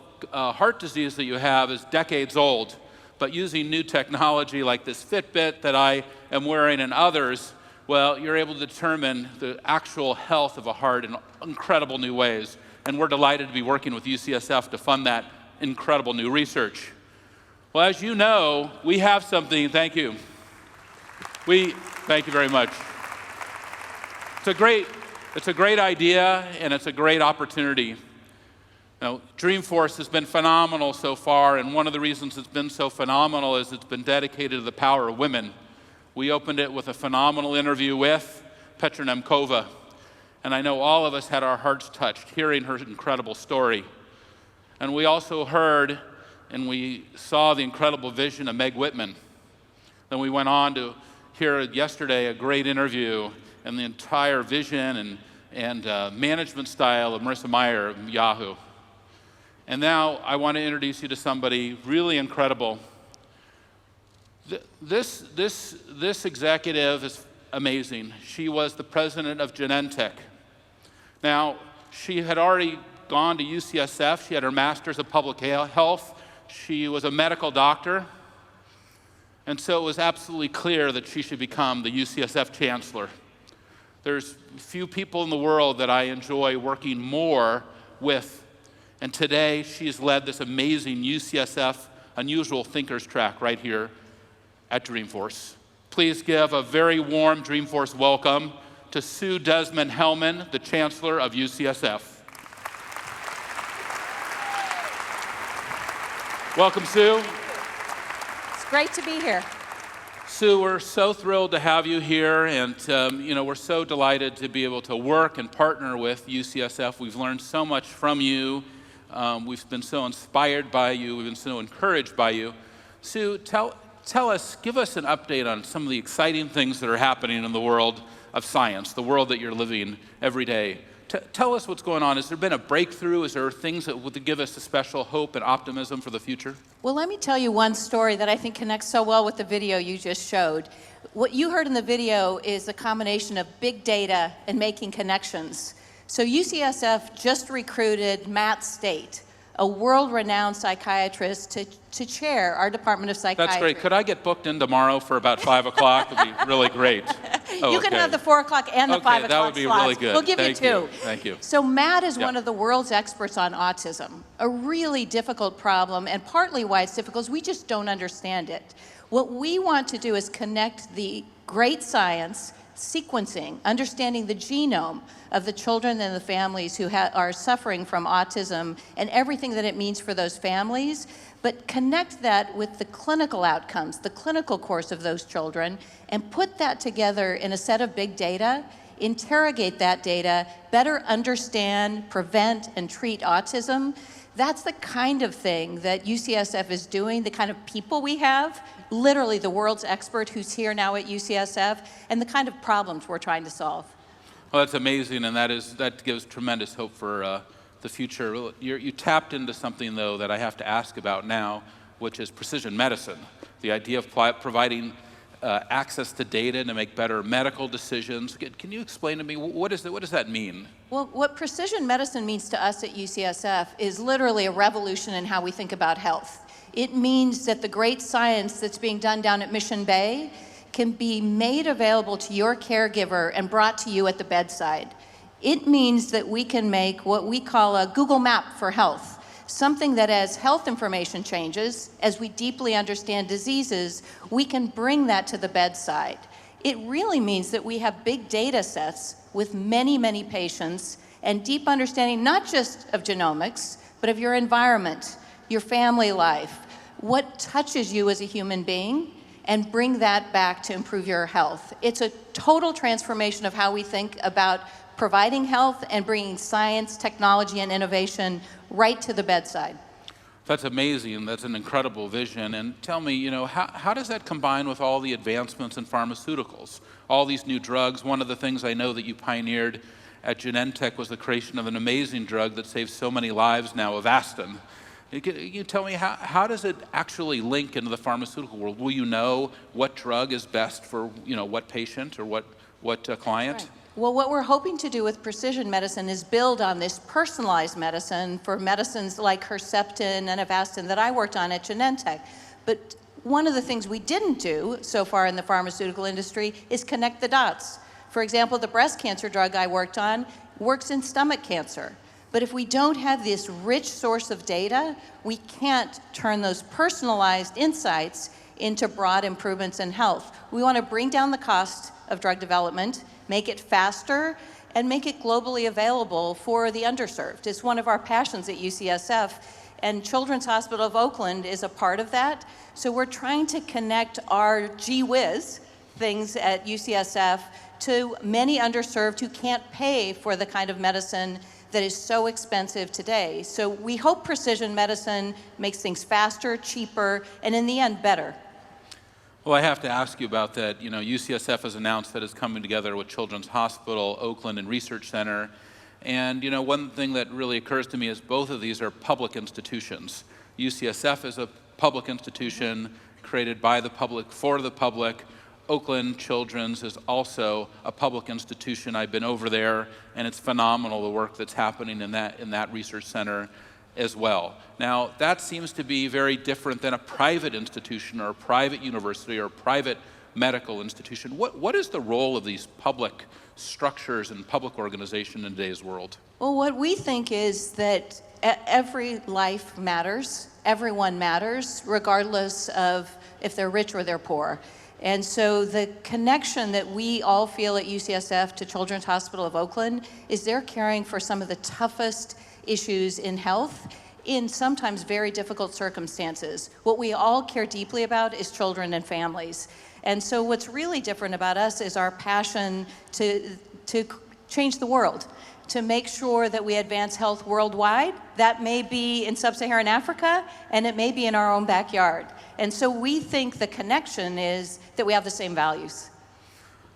heart disease that you have, is decades old. But using new technology like this Fitbit that I am wearing and others, well, you're able to determine the actual health of a heart in incredible new ways. And we're delighted to be working with UCSF to fund that incredible new research. Well, as you know, we have something, thank you. Thank you very much. It's a great idea, and it's a great opportunity. Now, Dreamforce has been phenomenal so far, and one of the reasons it's been so phenomenal is it's been dedicated to the power of women. We opened it with a phenomenal interview with Petra Nemkova, and I know all of us had our hearts touched hearing her incredible story. And we also heard and we saw the incredible vision of Meg Whitman. Then we went on to hear yesterday a great interview and the entire vision and management style of Marissa Mayer of Yahoo. And now I want to introduce you to somebody really incredible. This executive is amazing. She was the president of Genentech. Now, she had already gone to UCSF. She had her master's of public health. She was a medical doctor. And so it was absolutely clear that she should become the UCSF chancellor. There's few people in the world that I enjoy working more with. And today, she's led this amazing UCSF Unusual Thinkers track right here at Dreamforce. Please give a very warm Dreamforce welcome to Sue Desmond-Hellmann, the Chancellor of UCSF. Welcome, Sue. It's great to be here. Sue, we're so thrilled to have you here, and we're so delighted to be able to work and partner with UCSF. We've learned so much from you. We've been so inspired by you. We've been so encouraged by you. Sue, tell give us an update on some of the exciting things that are happening in the world of science, the world that you're living every day. Tell us what's going on. Has there been a breakthrough? Is there things that would give us a special hope and optimism for the future? Well, let me tell you one story that I think connects so well with the video you just showed. What you heard in the video is a combination of big data and making connections. So UCSF just recruited Matt State, a world-renowned psychiatrist, to chair our Department of Psychiatry. That's great. Could I get booked in tomorrow for about 5 o'clock? It'd be really great. Oh, you can have the 4 o'clock and the 5 o'clock that would be slots. really good. We'll give Thank you 2. Thank you. So Matt is Yep. one of the world's experts on autism, a really difficult problem, and partly why it's difficult is we just don't understand it. What we want to do is connect the great science, sequencing, understanding the genome of the children and the families who are suffering from autism and everything that it means for those families, but connect that with the clinical outcomes, the clinical course of those children, and put that together in a set of big data, interrogate that data, better understand, prevent, and treat autism. That's the kind of thing that UCSF is doing, the kind of people we have, literally the world's expert who's here now at UCSF, and the kind of problems we're trying to solve. Well, that's amazing, and that gives tremendous hope for the future. You tapped into something, though, that I have to ask about now, which is precision medicine, the idea of providing access to data to make better medical decisions. Can you explain to me, what does that mean? Well, what precision medicine means to us at UCSF is literally a revolution in how we think about health. It means that the great science that's being done down at Mission Bay can be made available to your caregiver and brought to you at the bedside. It means that we can make what we call a Google map for health, something that as health information changes, as we deeply understand diseases, we can bring that to the bedside. It really means that we have big data sets with many, many patients and deep understanding not just of genomics, but of your environment, your family life, what touches you as a human being, and bring that back to improve your health. It's a total transformation of how we think about providing health and bringing science, technology, and innovation right to the bedside. That's amazing. That's an incredible vision. And tell me, how does that combine with all the advancements in pharmaceuticals, all these new drugs? One of the things I know that you pioneered at Genentech was the creation of an amazing drug that saves so many lives now, Avastin. Can you tell me, how does it actually link into the pharmaceutical world? Will you know what drug is best for what patient or what client? Right. Well, what we're hoping to do with precision medicine is build on this personalized medicine for medicines like Herceptin and Avastin that I worked on at Genentech. But one of the things we didn't do so far in the pharmaceutical industry is connect the dots. For example, the breast cancer drug I worked on works in stomach cancer. But if we don't have this rich source of data, we can't turn those personalized insights into broad improvements in health. We want to bring down the cost of drug development, make it faster, and make it globally available for the underserved. It's one of our passions at UCSF, and Children's Hospital of Oakland is a part of that. So we're trying to connect our gee whiz things at UCSF to many underserved who can't pay for the kind of medicine that is so expensive today. So we hope precision medicine makes things faster, cheaper, and in the end, better. Well, I have to ask you about that. UCSF has announced that it's coming together with Children's Hospital, Oakland, and Research Center. And, one thing that really occurs to me is both of these are public institutions. UCSF is a public institution created by the public, for the public. Oakland Children's is also a public institution. I've been over there, and it's phenomenal, the work that's happening in that research center as well. Now, that seems to be very different than a private institution or a private university or a private medical institution. What is the role of these public structures and public organization in today's world? Well, what we think is that every life matters, everyone matters, regardless of if they're rich or they're poor. And so the connection that we all feel at UCSF to Children's Hospital of Oakland is they're caring for some of the toughest issues in health in sometimes very difficult circumstances. What we all care deeply about is children and families. And so what's really different about us is our passion to change the world, to make sure that we advance health worldwide. That may be in sub-Saharan Africa, and it may be in our own backyard. And so we think the connection is that we have the same values.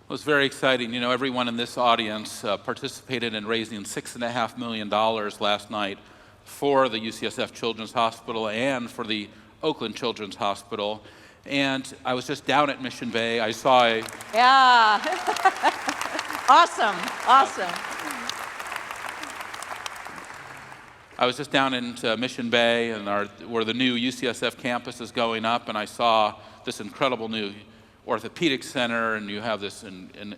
It was very exciting. You know, everyone in this audience participated in raising $6.5 million last night for the UCSF Children's Hospital and for the Oakland Children's Hospital. And I was just down at Mission Bay. I saw a... Yeah. Awesome, awesome. I was just down in Mission Bay and where the new UCSF campus is going up, and I saw this incredible new orthopedic center, and you have this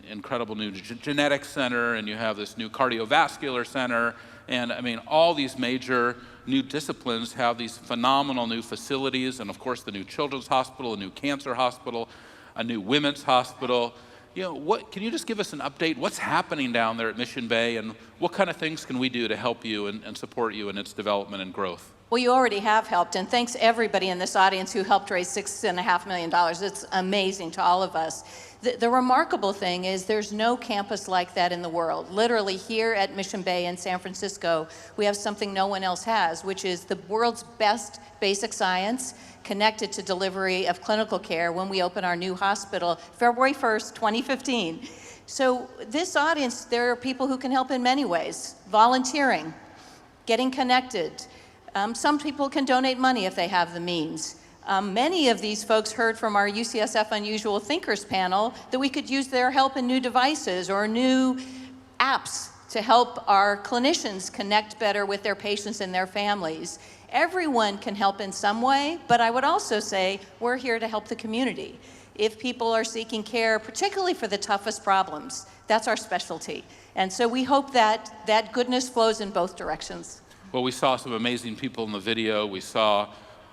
incredible new genetics center, and you have this new cardiovascular center, and I mean, all these major new disciplines have these phenomenal new facilities, and of course the new children's hospital, a new cancer hospital, a new women's hospital. You know, can you just give us an update? What's happening down there at Mission Bay, and what kind of things can we do to help you and support you in its development and growth? Well, you already have helped, and thanks everybody in this audience who helped raise $6.5 million. It's amazing to all of us. The remarkable thing is there's no campus like that in the world. Literally here at Mission Bay in San Francisco, we have something no one else has, which is the world's best basic science connected to delivery of clinical care when we open our new hospital, February 1st, 2015. So this audience, there are people who can help in many ways. Volunteering, getting connected. Some people can donate money if they have the means. Many of these folks heard from our UCSF Unusual Thinkers panel that we could use their help in new devices or new apps to help our clinicians connect better with their patients and their families. Everyone can help in some way, but I would also say we're here to help the community. If people are seeking care, particularly for the toughest problems, that's our specialty. And so we hope that that goodness flows in both directions. Well, we saw some amazing people in the video. We saw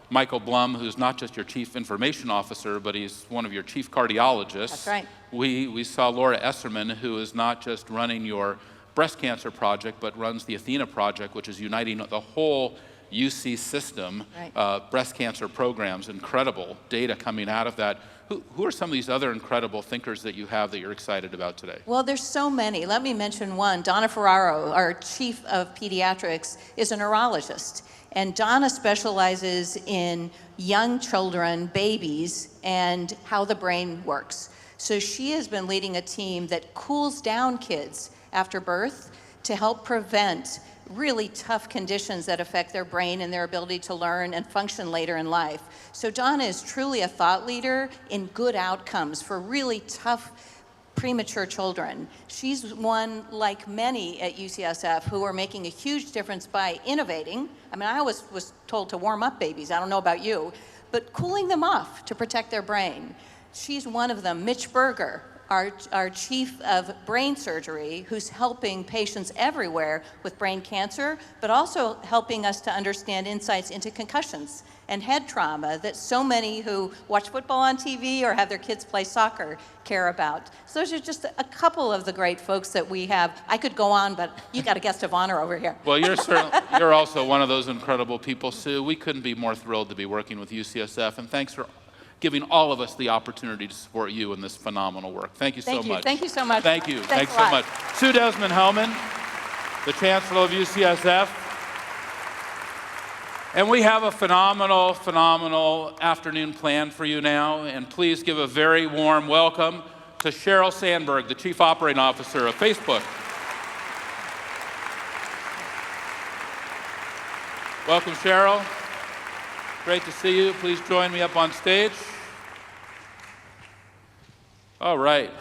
Michael Blum, who's not just your chief information officer, but he's one of your chief cardiologists. That's right. We saw Laura Esserman, who is not just running your breast cancer project, but runs the Athena project, which is uniting the whole UC system, right. Breast cancer programs, incredible data coming out of that. Who are some of these other incredible thinkers that you have that you're excited about today? Well, there's so many. Let me mention one. Donna Ferraro, our chief of pediatrics, is a neurologist. And Donna specializes in young children, babies, and how the brain works. So she has been leading a team that cools down kids after birth to help prevent really tough conditions that affect their brain and their ability to learn and function later in life. So Donna is truly a thought leader in good outcomes for really tough premature children. She's one, like many at UCSF, who are making a huge difference by innovating. I mean, I always was told to warm up babies, I don't know about you, but cooling them off to protect their brain. She's one of them. Mitch Berger, our chief of brain surgery, who's helping patients everywhere with brain cancer, but also helping us to understand insights into concussions and head trauma that so many who watch football on TV or have their kids play soccer care about. So those are just a couple of the great folks that we have. I could go on, but you got a guest of honor over here. Well, you're also one of those incredible people, Sue. We couldn't be more thrilled to be working with UCSF, and thanks for giving all of us the opportunity to support you in this phenomenal work. Thank you so much. Thank you so much. Thank you. Thanks so much. Sue Desmond-Hellmann, the Chancellor of UCSF. And we have a phenomenal, phenomenal afternoon planned for you now. And please give a very warm welcome to Sheryl Sandberg, the Chief Operating Officer of Facebook. Welcome, Sheryl. Great to see you. Please join me up on stage. All right.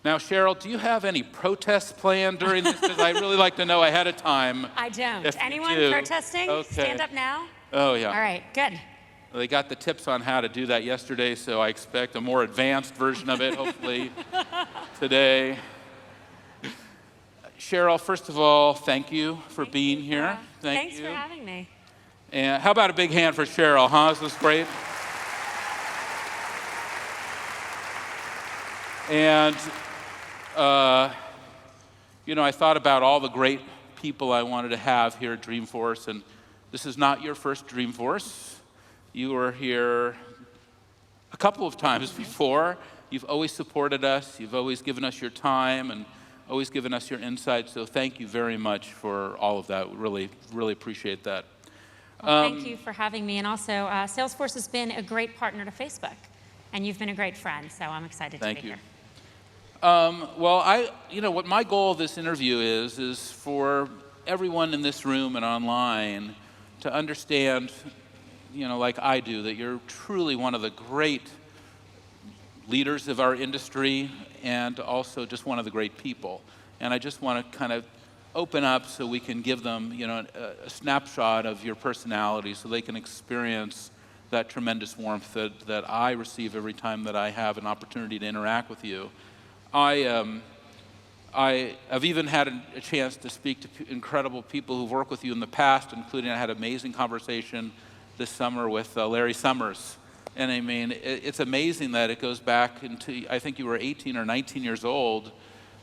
Now, Sheryl, do you have any protests planned during this? Because I'd really like to know ahead of time. I don't. If you Anyone do. protesting? Okay. Stand up now. Oh, yeah. All right, good. They got the tips on how to do that yesterday, so I expect a more advanced version of it, hopefully, today. Sheryl, first of all, thank you for being here. Thanks for having me. And how about a big hand for Sheryl, huh? Is this great? And, you know, I thought about all the great people I wanted to have here at Dreamforce, and this is not your first Dreamforce. You were here a couple of times before. You've always supported us. You've always given us your time and always giving us your insights. So thank you very much for all of that. We really, really appreciate that. Well, thank you for having me. And also, Salesforce has been a great partner to Facebook. And you've been a great friend, so I'm excited to be here. Well, what my goal of this interview is for everyone in this room and online to understand, like I do, that you're truly one of the great leaders of our industry and also just one of the great people. And I just want to kind of open up so we can give them, a snapshot of your personality so they can experience that tremendous warmth that I receive every time that I have an opportunity to interact with you. I have even had a chance to speak to incredible people who've worked with you in the past, including I had an amazing conversation this summer with Larry Summers. And I mean, it's amazing that it goes back into, I think you were 18 or 19 years old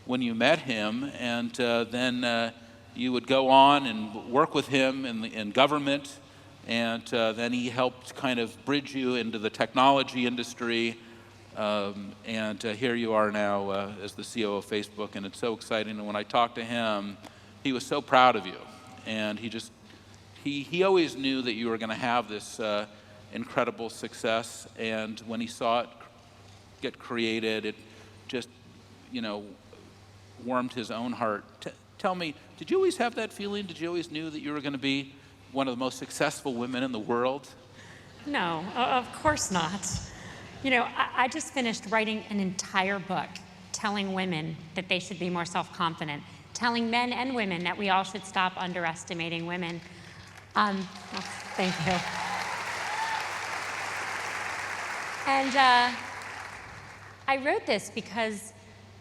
when you met him, and then you would go on and work with him in government, and then he helped kind of bridge you into the technology industry, and here you are now as the CEO of Facebook, and it's so exciting. And when I talked to him, he was so proud of you, and he always knew that you were going to have this incredible success, and when he saw it get created, it just, warmed his own heart. Tell me, did you always have that feeling? Did you always knew that you were going to be one of the most successful women in the world? No, of course not. I just finished writing an entire book telling women that they should be more self-confident, telling men and women that we all should stop underestimating women. Well, thank you. And I wrote this because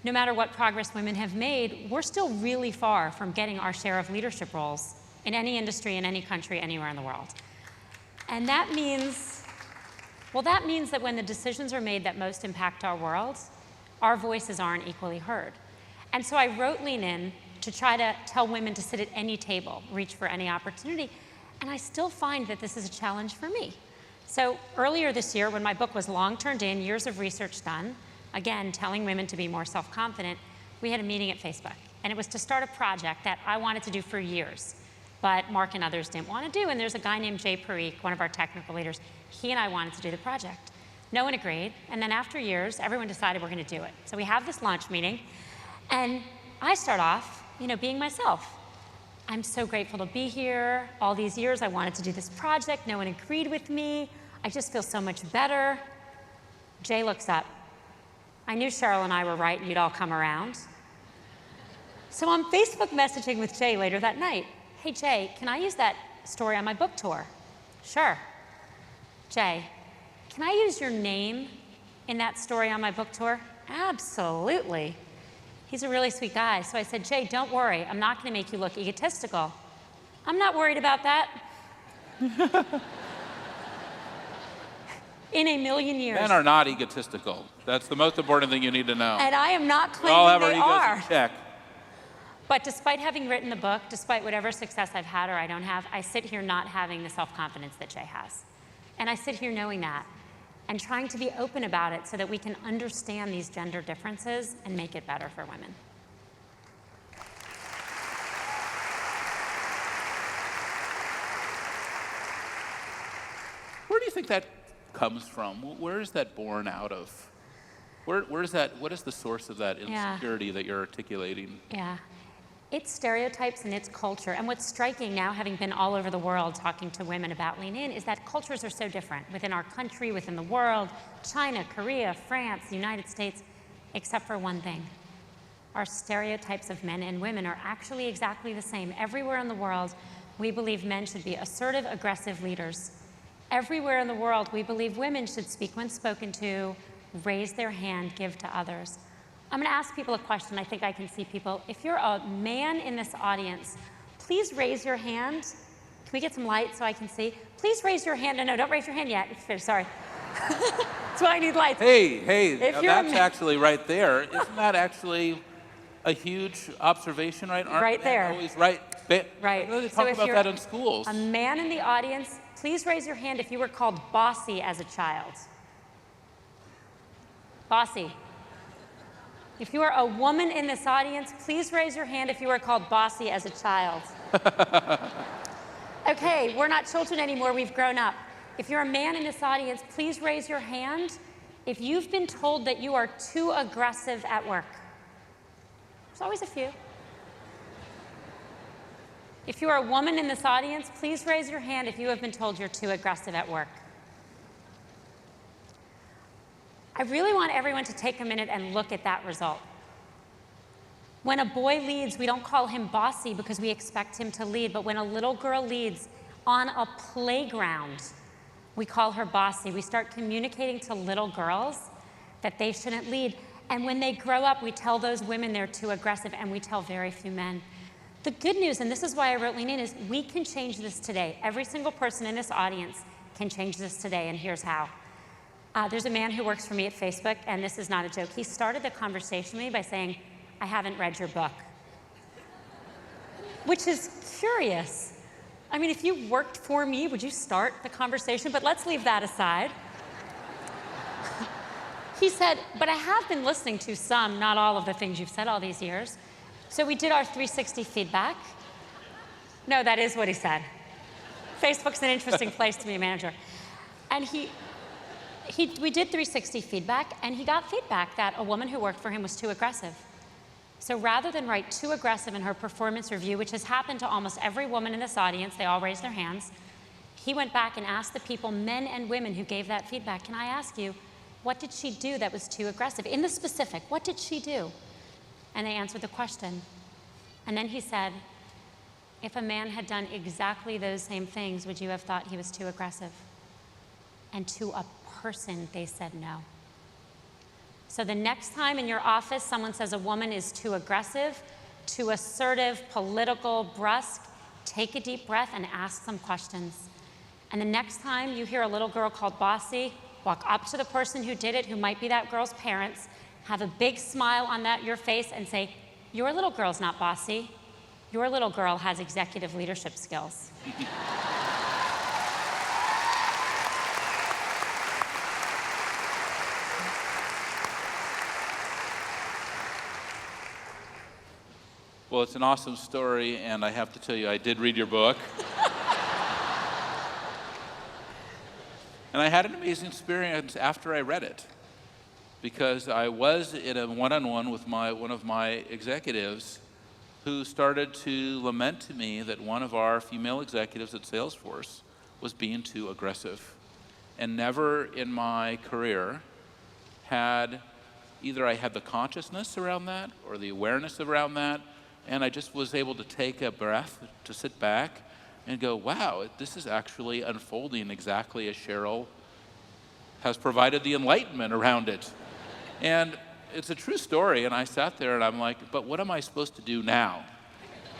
no matter what progress women have made, we're still really far from getting our share of leadership roles in any industry, in any country, anywhere in the world. And that means that when the decisions are made that most impact our world, our voices aren't equally heard. And so I wrote Lean In to try to tell women to sit at any table, reach for any opportunity, and I still find that this is a challenge for me. So earlier this year, when my book was long turned in, years of research done, again, telling women to be more self-confident, we had a meeting at Facebook. And it was to start a project that I wanted to do for years, but Mark and others didn't want to do. And there's a guy named Jay Parikh, one of our technical leaders. He and I wanted to do the project. No one agreed. And then after years, everyone decided we're going to do it. So we have this launch meeting. And I start off, being myself. I'm so grateful to be here. All these years, I wanted to do this project. No one agreed with me. I just feel so much better. Jay looks up. I knew Cheryl and I were right, and you'd all come around. So I'm Facebook messaging with Jay later that night. Hey, Jay, can I use that story on my book tour? Sure. Jay, can I use your name in that story on my book tour? Absolutely. He's a really sweet guy. So I said, Jay, don't worry. I'm not going to make you look egotistical. I'm not worried about that. In a million years. Men are not egotistical. That's the most important thing you need to know. And I am not We all have claiming our they egos are. in check. But despite having written the book, despite whatever success I've had or I don't have, I sit here not having the self-confidence that Jay has. And I sit here knowing that and trying to be open about it so that we can understand these gender differences and make it better for women. Where do you think that comes from? Where is that born out of? Where is that? What is the source of that insecurity that you're articulating? Yeah. It's stereotypes and it's culture. And what's striking now, having been all over the world talking to women about Lean In, is that cultures are so different within our country, within the world, China, Korea, France, the United States, except for one thing. Our stereotypes of men and women are actually exactly the same. Everywhere in the world, we believe men should be assertive, aggressive leaders. Everywhere in the world, we believe women should speak when spoken to, raise their hand, give to others. I'm going to ask people a question. I think I can see people. If you're a man in this audience, please raise your hand. Can we get some light so I can see? Please raise your hand. No, don't raise your hand yet. Sorry. That's why I need lights. Hey, If now you're a that's man- actually right there. Isn't that actually a huge observation, right? Aren't Right men there. always right. Right. They So talk if about you're that in schools. A man in the audience, please raise your hand if you were called bossy as a child. Bossy. If you are a woman in this audience, please raise your hand if you were called bossy as a child. Okay, we're not children anymore, we've grown up. If you're a man in this audience, please raise your hand if you've been told that you are too aggressive at work. There's always a few. If you are a woman in this audience, please raise your hand if you have been told you're too aggressive at work. I really want everyone to take a minute and look at that result. When a boy leads, we don't call him bossy because we expect him to lead, but when a little girl leads on a playground, we call her bossy. We start communicating to little girls that they shouldn't lead. And when they grow up, we tell those women they're too aggressive, and we tell very few men. The good news, and this is why I wrote Lean In, is we can change this today. Every single person in this audience can change this today, and here's how. There's a man who works for me at Facebook, and this is not a joke. He started the conversation with me by saying, I haven't read your book. Which is curious. I mean, if you worked for me, would you start the conversation? But let's leave that aside. He said, but I have been listening to some, not all of the things you've said all these years. So we did our 360 feedback. No, that is what he said. Facebook's an interesting place to be a manager. And we did 360 feedback, and he got feedback that a woman who worked for him was too aggressive. So rather than write too aggressive in her performance review, which has happened to almost every woman in this audience, they all raised their hands, he went back and asked the people, men and women, who gave that feedback, can I ask you, what did she do that was too aggressive? In the specific, what did she do? And they answered the question. And then he said, if a man had done exactly those same things, would you have thought he was too aggressive? And to a person, they said no. So the next time in your office someone says a woman is too aggressive, too assertive, political, brusque, take a deep breath and ask some questions. And the next time you hear a little girl called bossy, walk up to the person who did it, who might be that girl's parents, have a big smile on your face and say, your little girl's not bossy. Your little girl has executive leadership skills. Well, it's an awesome story, and I have to tell you, I did read your book. And I had an amazing experience after I read it, because I was in a one-on-one with one of my executives who started to lament to me that one of our female executives at Salesforce was being too aggressive. And never in my career had either I had the consciousness around that or the awareness around that, and I just was able to take a breath, to sit back and go, wow, this is actually unfolding exactly as Cheryl has provided the enlightenment around it. And it's a true story, and I sat there and I'm like, but what am I supposed to do now?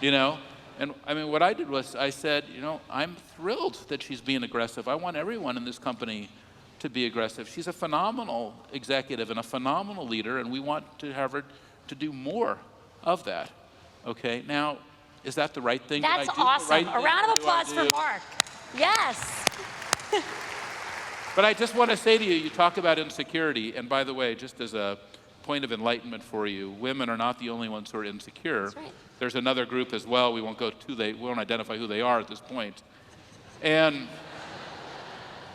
You know? And I mean, what I did was I said, you know, I'm thrilled that she's being aggressive. I want everyone in this company to be aggressive. She's a phenomenal executive and a phenomenal leader, and we want to have her to do more of that. Okay, now, is that the right thing? That's awesome. A round of applause for Mark. Yes. But I just want to say to you, you talk about insecurity, and by the way, just as a point of enlightenment for you, women are not the only ones who are insecure. That's right. There's another group as well. We won't identify who they are at this point. And,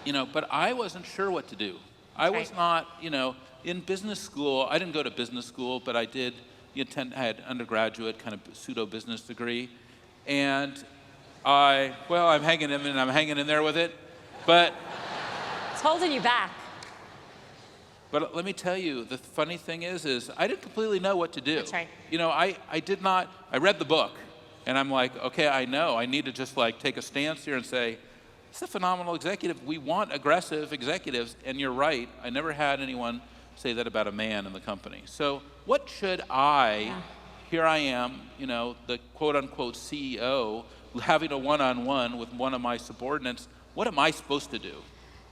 you know, but I wasn't sure what to do. I was not, you know, in business school. I didn't go to business school, but I did. I had undergraduate kind of pseudo business degree, and I'm hanging in there with it, but it's holding you back. But let me tell you, the funny thing is I didn't completely know what to do. That's right. You know, I read the book, and I'm like, okay, I know, I need to just like take a stance here and say, it's a phenomenal executive. We want aggressive executives, and you're right. I never had anyone say that about a man in the company. So what should here I am, you know, the quote-unquote CEO, having a one-on-one with one of my subordinates, what am I supposed to do?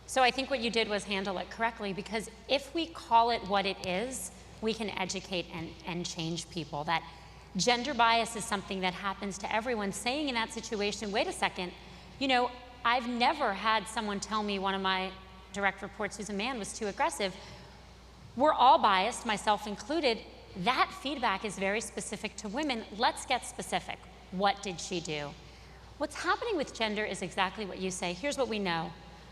So I think what you did was handle it correctly, because if we call it what it is, we can educate and change people. That gender bias is something that happens to everyone. Saying in that situation, wait a second, you know, I've never had someone tell me one of my direct reports who's a man was too aggressive. We're all biased, myself included. That feedback is very specific to women. Let's get specific. What did she do? What's happening with gender is exactly what you say. Here's what we know.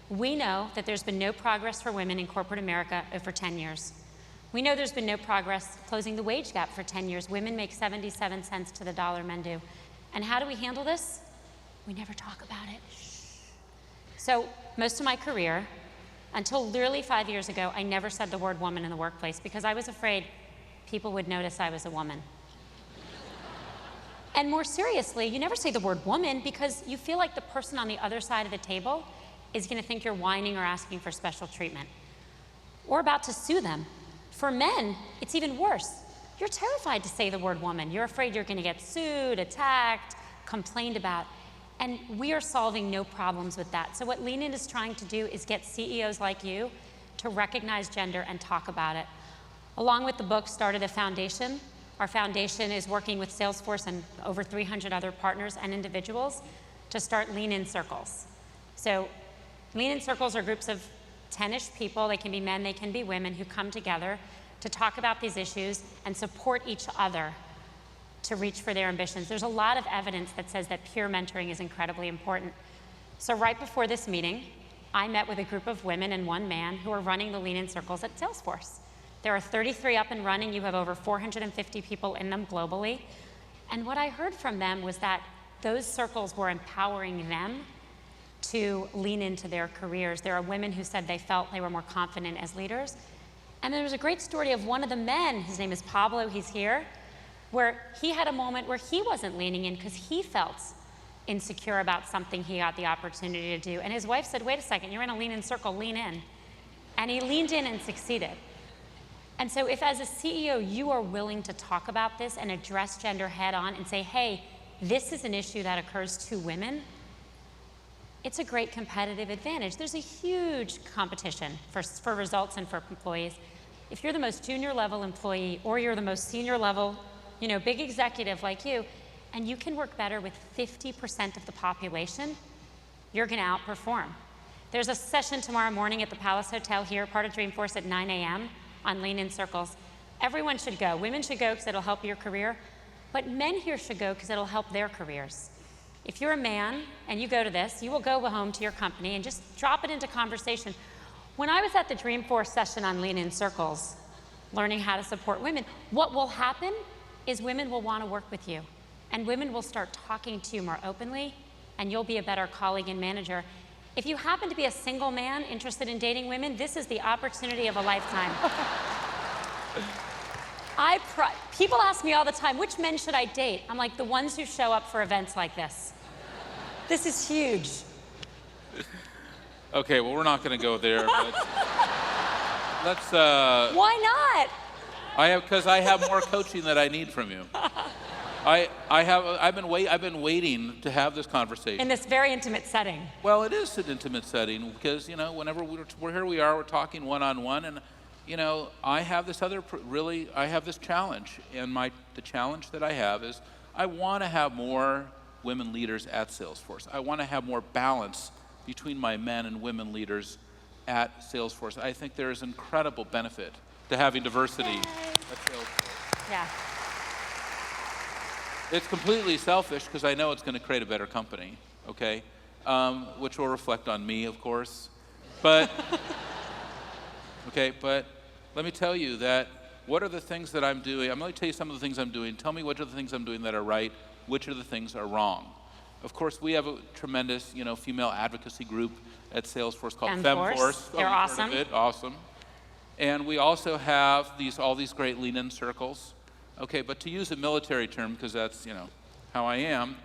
We know that there's been no progress for women in corporate America over 10 years. We know there's been no progress closing the wage gap for 10 years. Women make 77 cents to the dollar, men do. And how do we handle this? We never talk about it. So most of my career, until literally 5 years ago, I never said the word woman in the workplace because I was afraid people would notice I was a woman. And more seriously, you never say the word woman because you feel like the person on the other side of the table is going to think you're whining or asking for special treatment or about to sue them. For men, it's even worse. You're terrified to say the word woman. You're afraid you're going to get sued, attacked, complained about. And we are solving no problems with that. So what Lean In is trying to do is get CEOs like you to recognize gender and talk about it. Along with the book, started a foundation. Our foundation is working with Salesforce and over 300 other partners and individuals to start Lean In Circles. So Lean In Circles are groups of 10-ish people, they can be men, they can be women, who come together to talk about these issues and support each other to reach for their ambitions. There's a lot of evidence that says that peer mentoring is incredibly important. So right before this meeting, I met with a group of women and one man who are running the Lean In Circles at Salesforce. There are 33 up and running. You have over 450 people in them globally. And what I heard from them was that those circles were empowering them to lean into their careers. There are women who said they felt they were more confident as leaders. And there was a great story of one of the men, his name is Pablo, he's here, where he had a moment where he wasn't leaning in because he felt insecure about something he got the opportunity to do. And his wife said, wait a second, you're in a Lean In circle, lean in. And he leaned in and succeeded. And so if as a CEO you are willing to talk about this and address gender head on and say, hey, this is an issue that occurs to women, it's a great competitive advantage. There's a huge competition for results and for employees. If you're the most junior level employee or you're the most senior level, big executive like you, and you can work better with 50% of the population, you're going to outperform. There's a session tomorrow morning at the Palace Hotel here, part of Dreamforce at 9 a.m. on Lean In Circles. Everyone should go. Women should go because it'll help your career, but men here should go because it'll help their careers. If you're a man and you go to this, you will go home to your company and just drop it into conversation. When I was at the Dreamforce session on Lean In Circles, learning how to support women, what will happen is women will want to work with you, and women will start talking to you more openly, and you'll be a better colleague and manager. If you happen to be a single man interested in dating women, this is the opportunity of a lifetime. People ask me all the time, which men should I date? I'm like, the ones who show up for events like this. This is huge. Okay, well, we're not going to go there, but let's. Why not? Because I have more coaching that I need from you. I've been waiting to have this conversation. In this very intimate setting. Well, it is an intimate setting because, whenever we're here, we're talking one-on-one, and, I have this challenge, and the challenge that I have is I want to have more women leaders at Salesforce. I want to have more balance between my men and women leaders at Salesforce. I think there is incredible benefit to having diversity at Salesforce. Yeah. It's completely selfish because I know it's going to create a better company, okay? Which will reflect on me, of course. But, but let me tell you that what are the things that I'm doing? I'm going to tell you some of the things I'm doing. Tell me which are the things I'm doing that are right, which of the things are wrong. Of course, we have a tremendous, female advocacy group at Salesforce called FemForce. They're awesome. Awesome. And we also have all these great Lean In circles. Okay, but to use a military term, because that's, how I am,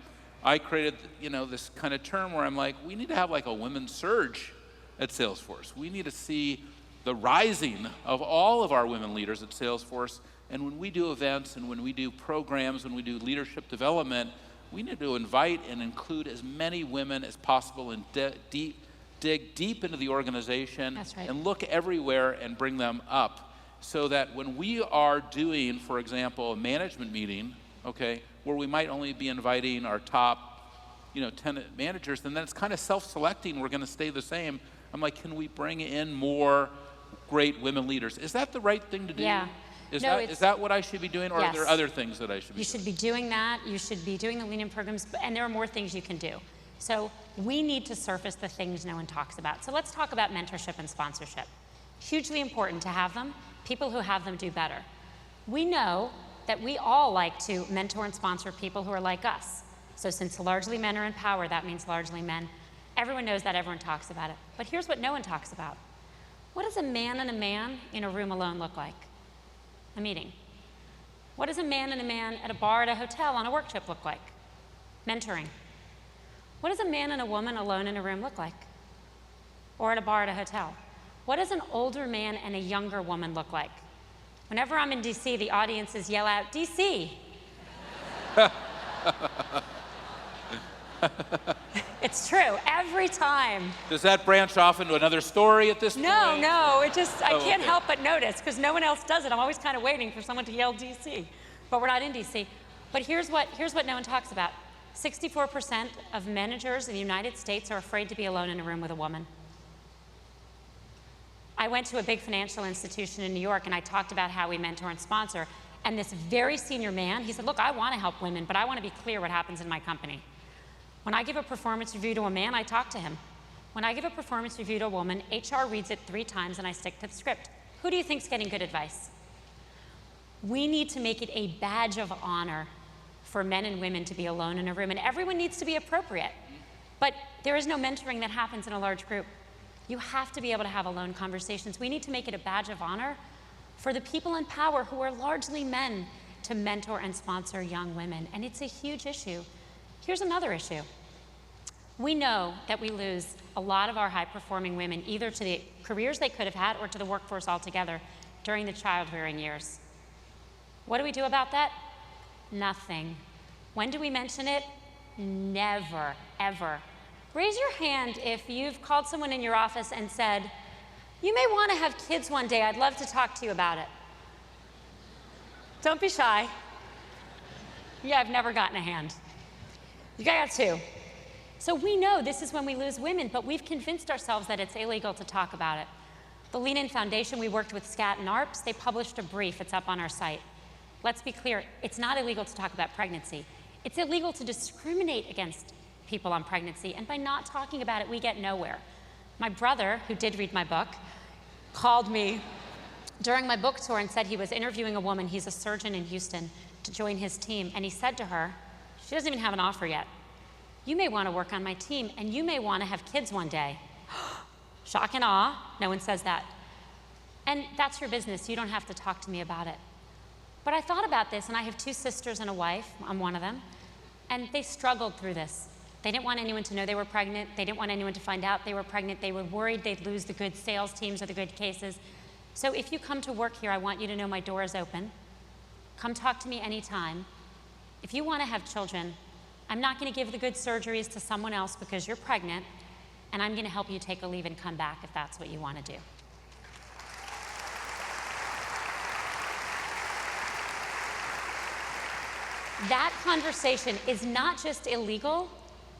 I created, this kind of term where I'm like, we need to have like a women's surge at Salesforce. We need to see the rising of all of our women leaders at Salesforce. And when we do events and when we do programs, when we do leadership development, we need to invite and include as many women as possible and dig deep into the organization. That's right. And look everywhere and bring them up. So that when we are doing, for example, a management meeting, where we might only be inviting our top, 10 managers, and then it's kind of self-selecting, we're going to stay the same. I'm like, can we bring in more great women leaders? Is that the right thing to do? Yeah. Is that what I should be doing, or are there Yes. other things that I should be You doing? should be doing that. You should be doing the Lean In programs, and there are more things you can do. So we need to surface the things no one talks about. So let's talk about mentorship and sponsorship. Hugely important to have them. People who have them do better. We know that we all like to mentor and sponsor people who are like us. So since largely men are in power, that means largely men. Everyone knows that, everyone talks about it. But here's what no one talks about. What does a man and a man in a room alone look like? A meeting. What does a man and a man at a bar at a hotel on a work trip look like? Mentoring. What does a man and a woman alone in a room look like? Or at a bar at a hotel? What does an older man and a younger woman look like? Whenever I'm in DC, the audiences yell out, DC. It's true, every time. Does that branch off into another story at this No, point? no, it just, I Oh, can't okay. help but notice because no one else does it. I'm always kind of waiting for someone to yell DC, but we're not in DC. But here's what no one talks about. 64% of managers in the United States are afraid to be alone in a room with a woman. I went to a big financial institution in New York and I talked about how we mentor and sponsor. And this very senior man, he said, look, I want to help women, but I want to be clear what happens in my company. When I give a performance review to a man, I talk to him. When I give a performance review to a woman, HR reads it 3 times and I stick to the script. Who do you think's getting good advice? We need to make it a badge of honor for men and women to be alone in a room, and everyone needs to be appropriate. But there is no mentoring that happens in a large group. You have to be able to have alone conversations. We need to make it a badge of honor for the people in power who are largely men to mentor and sponsor young women, and it's a huge issue. Here's another issue. We know that we lose a lot of our high-performing women either to the careers they could have had or to the workforce altogether during the child-rearing years. What do we do about that? Nothing. When do we mention it? Never, ever. Raise your hand if you've called someone in your office and said, you may want to have kids one day, I'd love to talk to you about it. Don't be shy. Yeah, I've never gotten a hand. You got 2. So we know this is when we lose women, but we've convinced ourselves that it's illegal to talk about it. The Lean In Foundation, we worked with SCAT and ARPS, they published a brief, it's up on our site. Let's be clear, it's not illegal to talk about pregnancy. It's illegal to discriminate against people on pregnancy, and by not talking about it, we get nowhere. My brother, who did read my book, called me during my book tour and said he was interviewing a woman, he's a surgeon in Houston, to join his team, and he said to her, she doesn't even have an offer yet. You may want to work on my team, and you may want to have kids one day. Shock and awe, no one says that. And that's your business, you don't have to talk to me about it. But I thought about this, and I have 2 sisters and a wife, I'm one of them, and they struggled through this. They didn't want anyone to know they were pregnant. They didn't want anyone to find out they were pregnant. They were worried they'd lose the good sales teams or the good cases. So if you come to work here, I want you to know my door is open. Come talk to me anytime. If you want to have children, I'm not going to give the good surgeries to someone else because you're pregnant, and I'm going to help you take a leave and come back if that's what you want to do. That conversation is not just illegal,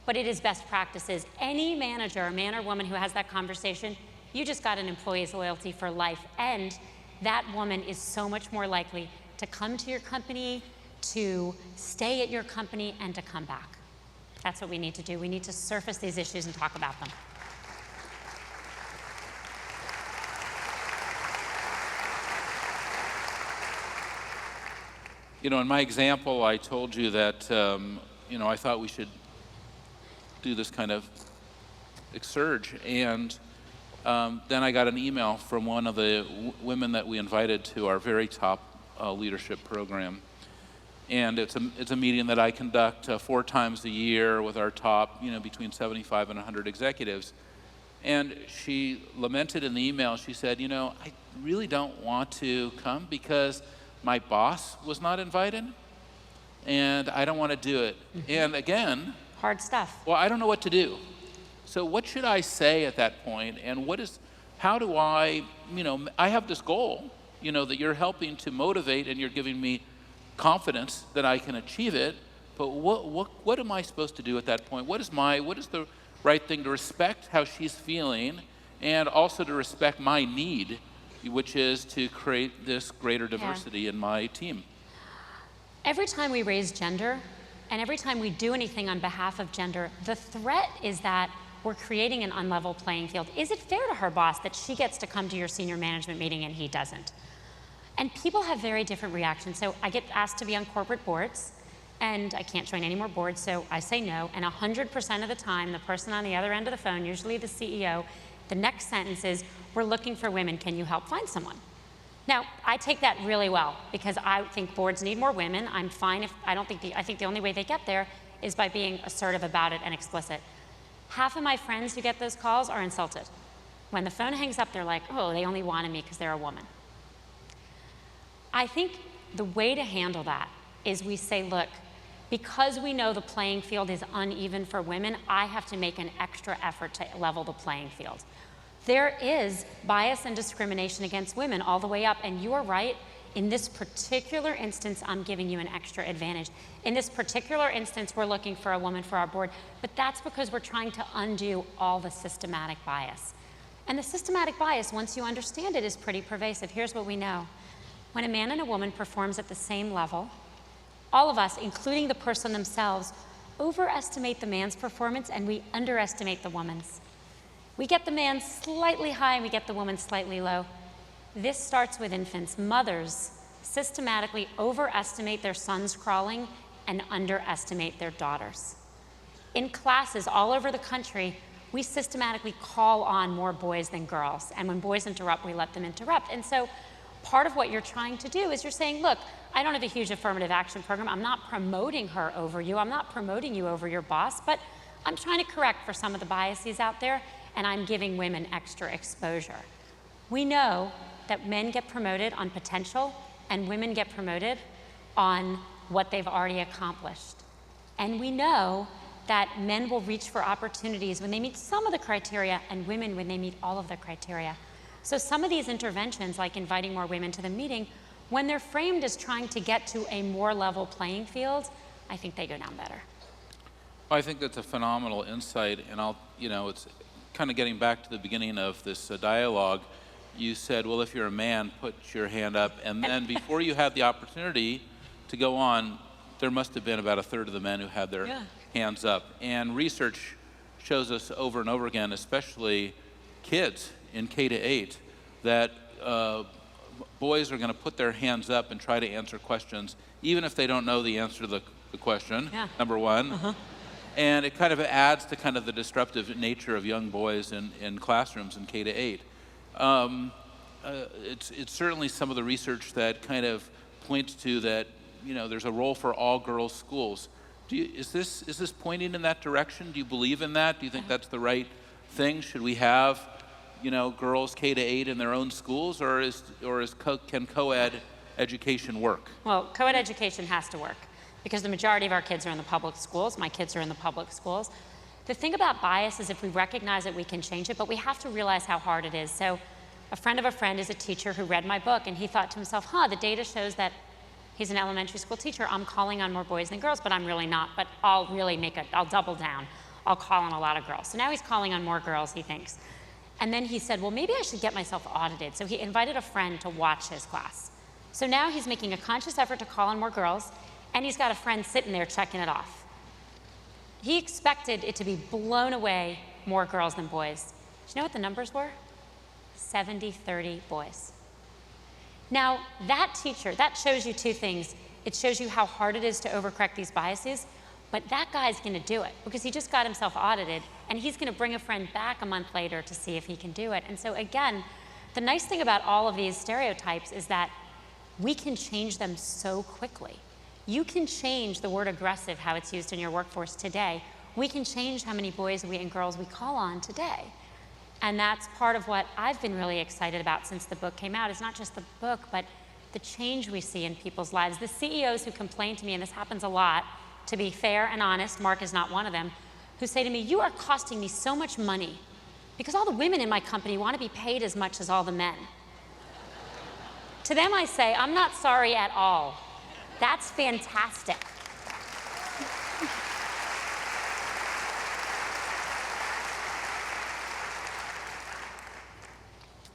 but it is best practices. Any manager, man or woman who has that conversation, you just got an employee's loyalty for life, and that woman is so much more likely to come to your company, to stay at your company, and to come back. That's what we need to do. We need to surface these issues and talk about them. You know, in my example, I told you that, you know, I thought we should do this kind of exurge. And then I got an email from one of the women that we invited to our very top leadership program. And it's a meeting that I conduct 4 times a year with our top, you know, between 75 and 100 executives. And she lamented in the email, she said, you know, I really don't want to come because my boss was not invited, and I don't want to do it. And again, hard stuff. Well, I don't know what to do. So what should I say at that point? And how do I, you know, I have this goal, you know, that you're helping to motivate and you're giving me confidence that I can achieve it. But what am I supposed to do at that point? What is the right thing to respect how she's feeling, and also to respect my need which is to create this greater diversity in my team. Every time we raise gender, and every time we do anything on behalf of gender, the threat is that we're creating an unlevel playing field. Is it fair to her boss that she gets to come to your senior management meeting and he doesn't? And people have very different reactions. So I get asked to be on corporate boards, and I can't join any more boards, so I say no. And 100% of the time, the person on the other end of the phone, usually the CEO, the next sentence is, "We're looking for women, can you help find someone?" Now, I take that really well, because I think boards need more women. I'm fine if, I think the only way they get there is by being assertive about it and explicit. Half of my friends who get those calls are insulted. When the phone hangs up, they're like, oh, they only wanted me because they're a woman. I think the way to handle that is we say, look, because we know the playing field is uneven for women, I have to make an extra effort to level the playing field. There is bias and discrimination against women all the way up, and you are right. In this particular instance, I'm giving you an extra advantage. In this particular instance, we're looking for a woman for our board, but that's because we're trying to undo all the systematic bias. And the systematic bias, once you understand it, is pretty pervasive. Here's what we know. When a man and a woman performs at the same level, all of us, including the person themselves, overestimate the man's performance and we underestimate the woman's. We get the man slightly high and we get the woman slightly low. This starts with infants. Mothers systematically overestimate their sons crawling and underestimate their daughters. In classes all over the country, we systematically call on more boys than girls. And when boys interrupt, we let them interrupt. And so part of what you're trying to do is you're saying, look, I don't have a huge affirmative action program. I'm not promoting her over you. I'm not promoting you over your boss, but I'm trying to correct for some of the biases out there, and I'm giving women extra exposure. We know that men get promoted on potential and women get promoted on what they've already accomplished. And we know that men will reach for opportunities when they meet some of the criteria and women when they meet all of the criteria. So some of these interventions, like inviting more women to the meeting, when they're framed as trying to get to a more level playing field, I think they go down better. I think that's a phenomenal insight, and it's kind of getting back to the beginning of this dialogue. You said, well, if you're a man, put your hand up, and then before you had the opportunity to go on, there must have been about a third of the men who had their hands up. And research shows us over and over again, especially kids in K-8, that boys are going to put their hands up and try to answer questions, even if they don't know the answer to the question, number one. And it kind of adds to kind of the disruptive nature of young boys in classrooms in K-8. It's certainly some of the research that kind of points to that, there's a role for all girls schools. Is this pointing in that direction? Do you believe in that? Do you think that's the right thing? Should we have, girls K-8 in their own schools, or can co-ed education work? Well, co-ed education has to work because the majority of our kids are in the public schools. My kids are in the public schools. The thing about bias is if we recognize it, we can change it, but we have to realize how hard it is. So a friend of a friend is a teacher who read my book, and he thought to himself, the data shows that he's an elementary school teacher. I'm calling on more boys than girls, but I'm really not. But I'll double down. I'll call on a lot of girls. So now he's calling on more girls, he thinks. And then he said, well, maybe I should get myself audited. So he invited a friend to watch his class. So now he's making a conscious effort to call on more girls, and he's got a friend sitting there checking it off. He expected it to be blown away more girls than boys. Do you know what the numbers were? 70-30 boys. Now, that teacher, that shows you two things. It shows you how hard it is to overcorrect these biases, but that guy's gonna do it because he just got himself audited, and he's gonna bring a friend back a month later to see if he can do it. And so again, the nice thing about all of these stereotypes is that we can change them so quickly. You can change the word aggressive, how it's used in your workforce today. We can change how many boys and girls we call on today. And that's part of what I've been really excited about since the book came out. It's not just the book, but the change we see in people's lives. The CEOs who complain to me, and this happens a lot, to be fair and honest, Mark is not one of them, who say to me, you are costing me so much money because all the women in my company want to be paid as much as all the men. To them I say, I'm not sorry at all. That's fantastic.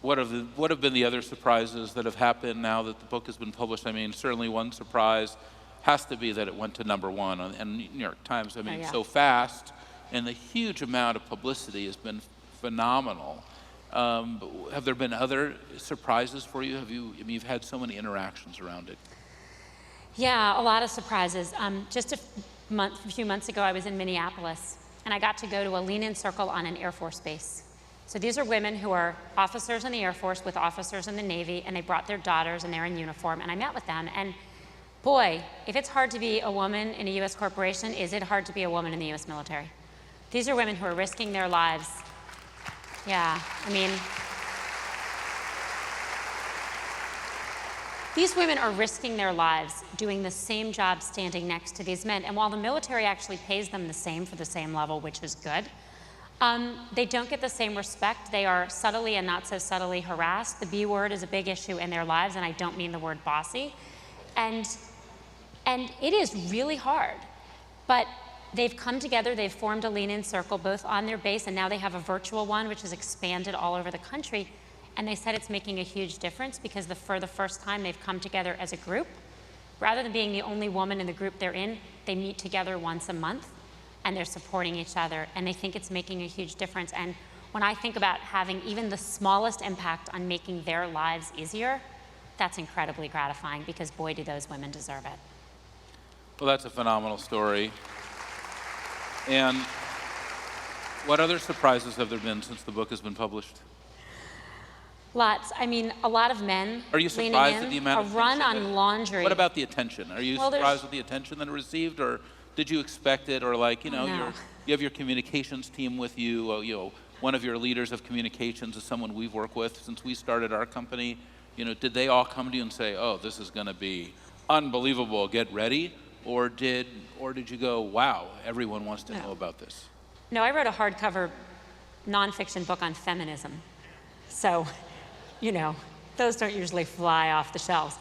What have been the other surprises that have happened now that the book has been published? I mean, certainly one surprise has to be that it went to #1 on New York Times. I mean, so fast, and the huge amount of publicity has been phenomenal. Have there been other surprises for you? You've had so many interactions around it. Yeah, a lot of surprises. Just a few months ago, I was in Minneapolis, and I got to go to a lean-in circle on an Air Force base. So these are women who are officers in the Air Force with officers in the Navy, and they brought their daughters, and they're in uniform, and I met with them. And boy, if it's hard to be a woman in a U.S. corporation, is it hard to be a woman in the U.S. military? These are women who are risking their lives. Yeah, I mean, these women are risking their lives doing the same job standing next to these men. And while the military actually pays them the same for the same level, which is good, they don't get the same respect. They are subtly and not so subtly harassed. The B word is a big issue in their lives, and I don't mean the word bossy. And it is really hard. But they've come together, they've formed a lean-in circle, both on their base, and now they have a virtual one, which has expanded all over the country. And they said it's making a huge difference because for the first time they've come together as a group. Rather than being the only woman in the group they're in, they meet together once a month, and they're supporting each other, and they think it's making a huge difference. And when I think about having even the smallest impact on making their lives easier, that's incredibly gratifying because boy, do those women deserve it. Well, that's a phenomenal story. And what other surprises have there been since the book has been published? Lots. I mean, a lot of men. Are you surprised at the amount of a run attention on laundry? What about the attention? Are you surprised with the attention that it received, or did you expect it, or like, you know, No. you have your communications team with you, you know, one of your leaders of communications is someone we've worked with since we started our company. You know, did they all come to you and say, oh, this is going to be unbelievable, get ready? Or did you go, wow, everyone wants to know about this? No, I wrote a hardcover nonfiction book on feminism. So, you know, those don't usually fly off the shelves.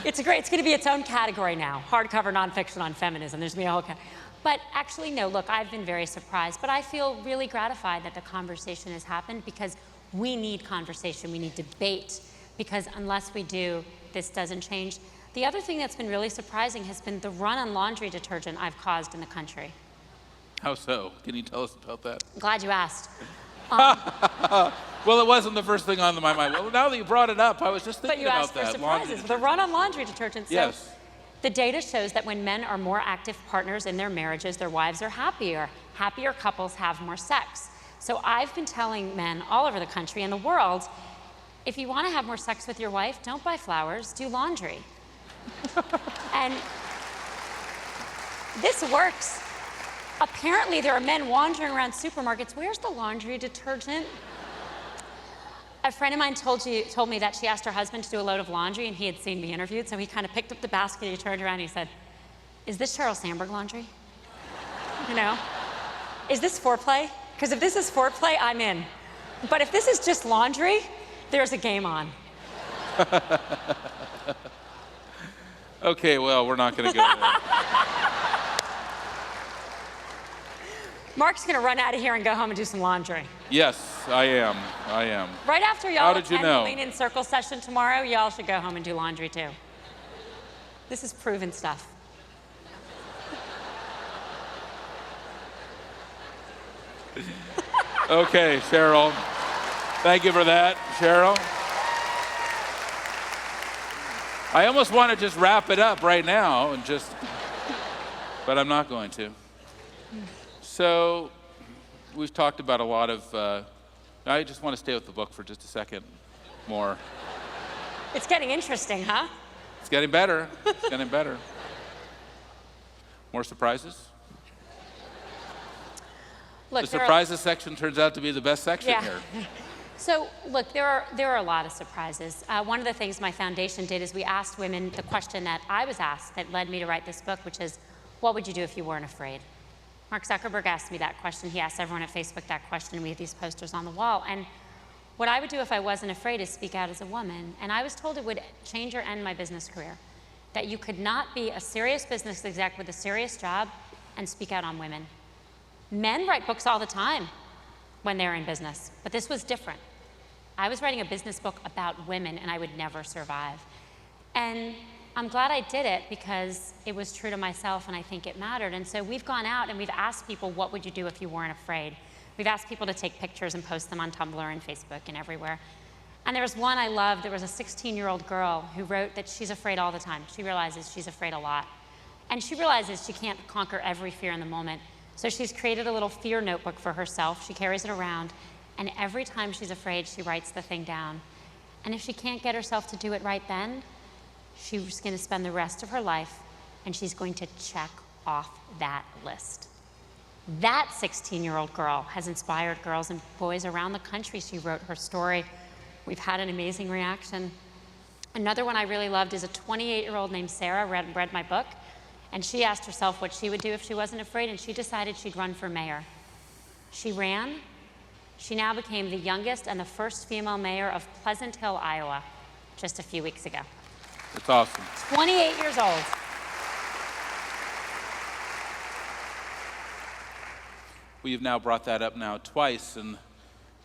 It's going to be its own category now, hardcover nonfiction on feminism. There's going to be a whole category. But actually, no, look, I've been very surprised, but I feel really gratified that the conversation has happened because we need conversation, we need debate, because unless we do, this doesn't change. The other thing that's been really surprising has been the run on laundry detergent I've caused in the country. How so? Can you tell us about that? Glad you asked. Well, it wasn't the first thing on my mind. Well, now that you brought it up, I was just But thinking you about asked for that. surprises. The run on laundry detergent. So Yes. the data shows that when men are more active partners in their marriages, their wives are happier. Happier couples have more sex. So I've been telling men all over the country and the world, if you want to have more sex with your wife, don't buy flowers, do laundry. And this works. Apparently, there are men wandering around supermarkets. Where's the laundry detergent? A friend of mine told me that she asked her husband to do a load of laundry, and he had seen me interviewed, so he kind of picked up the basket, he turned around, and he said, is this Sheryl Sandberg laundry? You know? Is this foreplay? Because if this is foreplay, I'm in. But if this is just laundry, there's a game on. Okay, well, we're not going to go there. Mark's going to run out of here and go home and do some laundry. Yes, I am. Right after How y'all did you attend know? the Lean In Circle session tomorrow, y'all should go home and do laundry too. This is proven stuff. Okay, Cheryl. Thank you for that, Cheryl. I almost want to just wrap it up right now and just, but I'm not going to. So, we've talked about a lot of, I just want to stay with the book for just a second more. It's getting interesting, huh? It's getting better. It's getting better. More surprises? Look, The there are- surprises section turns out to be the best section Yeah. here. So, look, there are a lot of surprises. One of the things my foundation did is we asked women the question that I was asked that led me to write this book, which is, what would you do if you weren't afraid? Mark Zuckerberg asked me that question. He asked everyone at Facebook that question, and we had these posters on the wall. And what I would do if I wasn't afraid is speak out as a woman. And I was told it would change or end my business career, that you could not be a serious business exec with a serious job and speak out on women. Men write books all the time when they're in business, but this was different. I was writing a business book about women and I would never survive. And I'm glad I did it because it was true to myself and I think it mattered. And so we've gone out and we've asked people, what would you do if you weren't afraid? We've asked people to take pictures and post them on Tumblr and Facebook and everywhere. And there was one I loved. There was a 16-year-old girl who wrote that she's afraid all the time. She realizes she's afraid a lot. And she realizes she can't conquer every fear in the moment. So she's created a little fear notebook for herself. She carries it around. And every time she's afraid, she writes the thing down. And if she can't get herself to do it right then, she's going to spend the rest of her life and she's going to check off that list. That 16-year-old girl has inspired girls and boys around the country. She wrote her story. We've had an amazing reaction. Another one I really loved is a 28-year-old named Sarah read my book, and she asked herself what she would do if she wasn't afraid, and she decided she'd run for mayor. She ran. She now became the youngest and the first female mayor of Pleasant Hill, Iowa, just a few weeks ago. That's awesome. 28 years old. Well, you've now brought that up now twice, and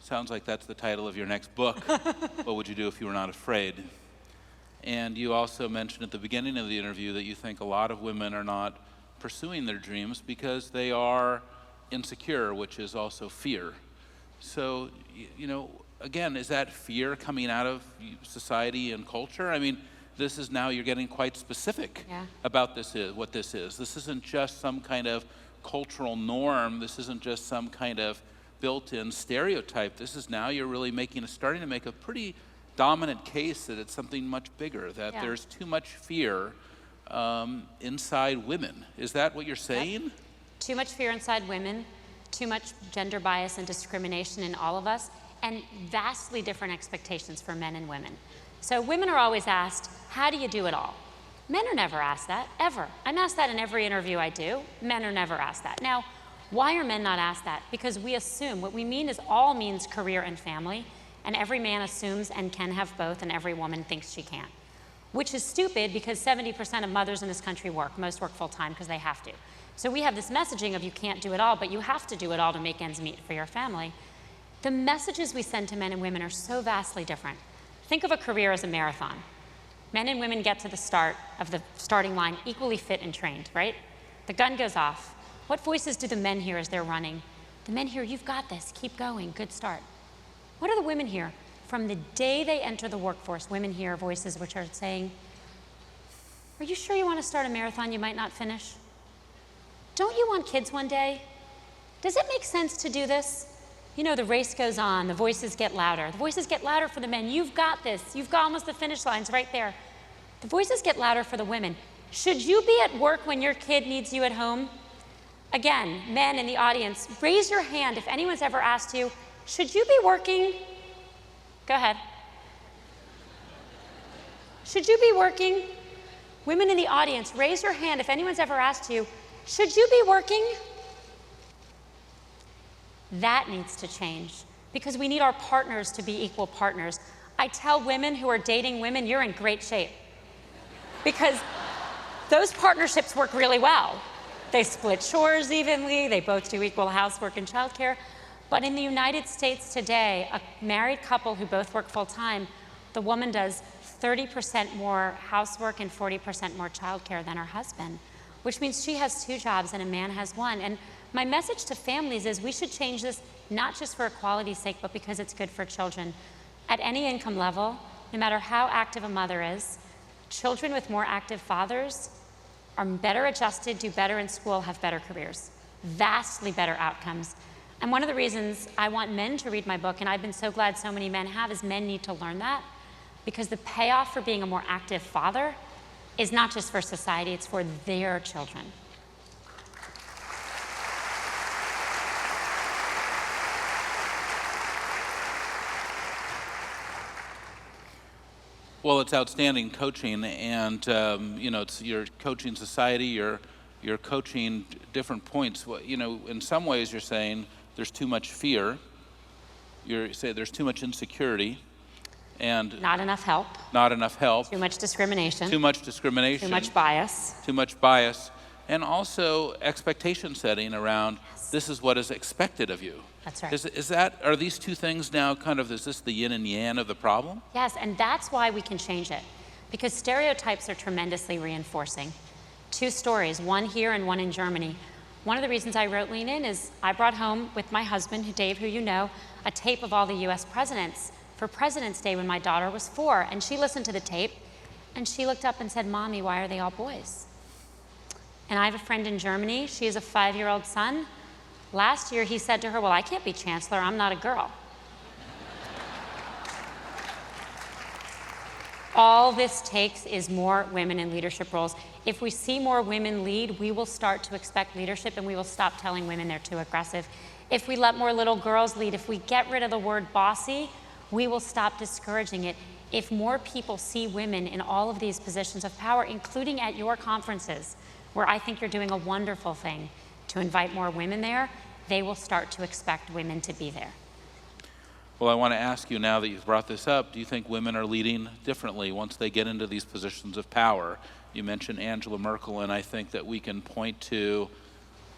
sounds like that's the title of your next book. What would you do if you were not afraid? And you also mentioned at the beginning of the interview that you think a lot of women are not pursuing their dreams because they are insecure, which is also fear. So, you know, again, is that fear coming out of society and culture? I mean, this is now, you're getting quite specific about what this is. This isn't just some kind of cultural norm. This isn't just some kind of built-in stereotype. This is now you're really starting to make a pretty dominant case that it's something much bigger, that there's too much fear inside women. Is that what you're saying? Yep. Too much fear inside women, too much gender bias and discrimination in all of us, and vastly different expectations for men and women. So women are always asked, how do you do it all? Men are never asked that, ever. I'm asked that in every interview I do. Men are never asked that. Now, why are men not asked that? Because we assume, what we mean is all means career and family, and every man assumes and can have both, and every woman thinks she can. Which is stupid because 70% of mothers in this country work. Most work full time because they have to. So we have this messaging of you can't do it all, but you have to do it all to make ends meet for your family. The messages we send to men and women are so vastly different. Think of a career as a marathon. Men and women get to the start of the starting line equally fit and trained, right? The gun goes off. What voices do the men hear as they're running? The men hear, you've got this, keep going, good start. What do the women hear? From the day they enter the workforce, women hear voices which are saying, are you sure you want to start a marathon you might not finish? Don't you want kids one day? Does it make sense to do this? You know, the race goes on, the voices get louder. The voices get louder for the men. You've got this. You've got almost the finish line's right there. The voices get louder for the women. Should you be at work when your kid needs you at home? Again, men in the audience, raise your hand if anyone's ever asked you, should you be working? Go ahead. Should you be working? Women in the audience, raise your hand if anyone's ever asked you, should you be working? That needs to change because we need our partners to be equal partners. I tell women who are dating women, you're in great shape because those partnerships work really well. They split chores evenly, they both do equal housework and childcare. But in the United States today, a married couple who both work full-time, the woman does 30% more housework and 40% more childcare than her husband, which means she has 2 jobs and a man has 1. And my message to families is we should change this not just for equality's sake, but because it's good for children. At any income level, no matter how active a mother is, children with more active fathers are better adjusted, do better in school, have better careers, vastly better outcomes. And one of the reasons I want men to read my book, and I've been so glad so many men have, is men need to learn that because the payoff for being a more active father is not just for society, it's for their children. Well, it's outstanding coaching, and you know, it's your coaching society. You're coaching different points. You know, in some ways, you're saying there's too much fear. You say there's too much insecurity, and not enough help. Not enough help. Too much discrimination. Too much discrimination. Too much bias. Too much bias. and also expectation setting around this is what is expected of you. That's right. Are these two things now is this the yin and yang of the problem? Yes, and that's why we can change it. Because stereotypes are tremendously reinforcing. 2 stories, one here and one in Germany. One of the reasons I wrote Lean In is I brought home with my husband, Dave, who you know, a tape of all the US presidents for President's Day when my daughter was 4. And she listened to the tape and she looked up and said, "Mommy, why are they all boys?" And I have a friend in Germany, she has a 5-year-old son. Last year he said to her, "Well, I can't be chancellor, I'm not a girl." All this takes is more women in leadership roles. If we see more women lead, we will start to expect leadership and we will stop telling women they're too aggressive. If we let more little girls lead, if we get rid of the word bossy, we will stop discouraging it. If more people see women in all of these positions of power, including at your conferences, where I think you're doing a wonderful thing to invite more women there, they will start to expect women to be there. Well, I want to ask you now that you've brought this up, do you think women are leading differently once they get into these positions of power? You mentioned Angela Merkel, and I think that we can point to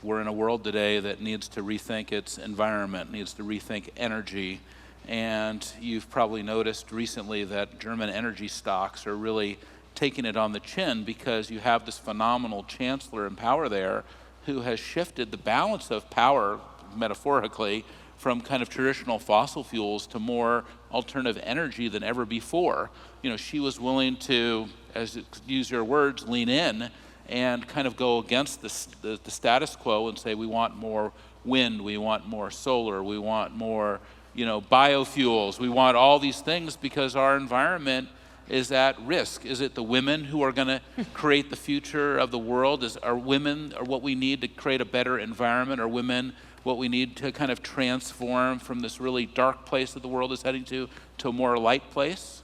we're in a world today that needs to rethink its environment, needs to rethink energy, and you've probably noticed recently that German energy stocks are really taking it on the chin because you have this phenomenal chancellor in power there who has shifted the balance of power, metaphorically, from kind of traditional fossil fuels to more alternative energy than ever before. You know, she was willing to, as use your words, lean in and kind of go against the status quo and say we want more wind, we want more solar, we want more, biofuels, we want all these things because our environment is at risk. Is it the women who are going to create the future of the world? Are women what we need to create a better environment? Are women what we need to kind of transform from this really dark place that the world is heading to a more light place?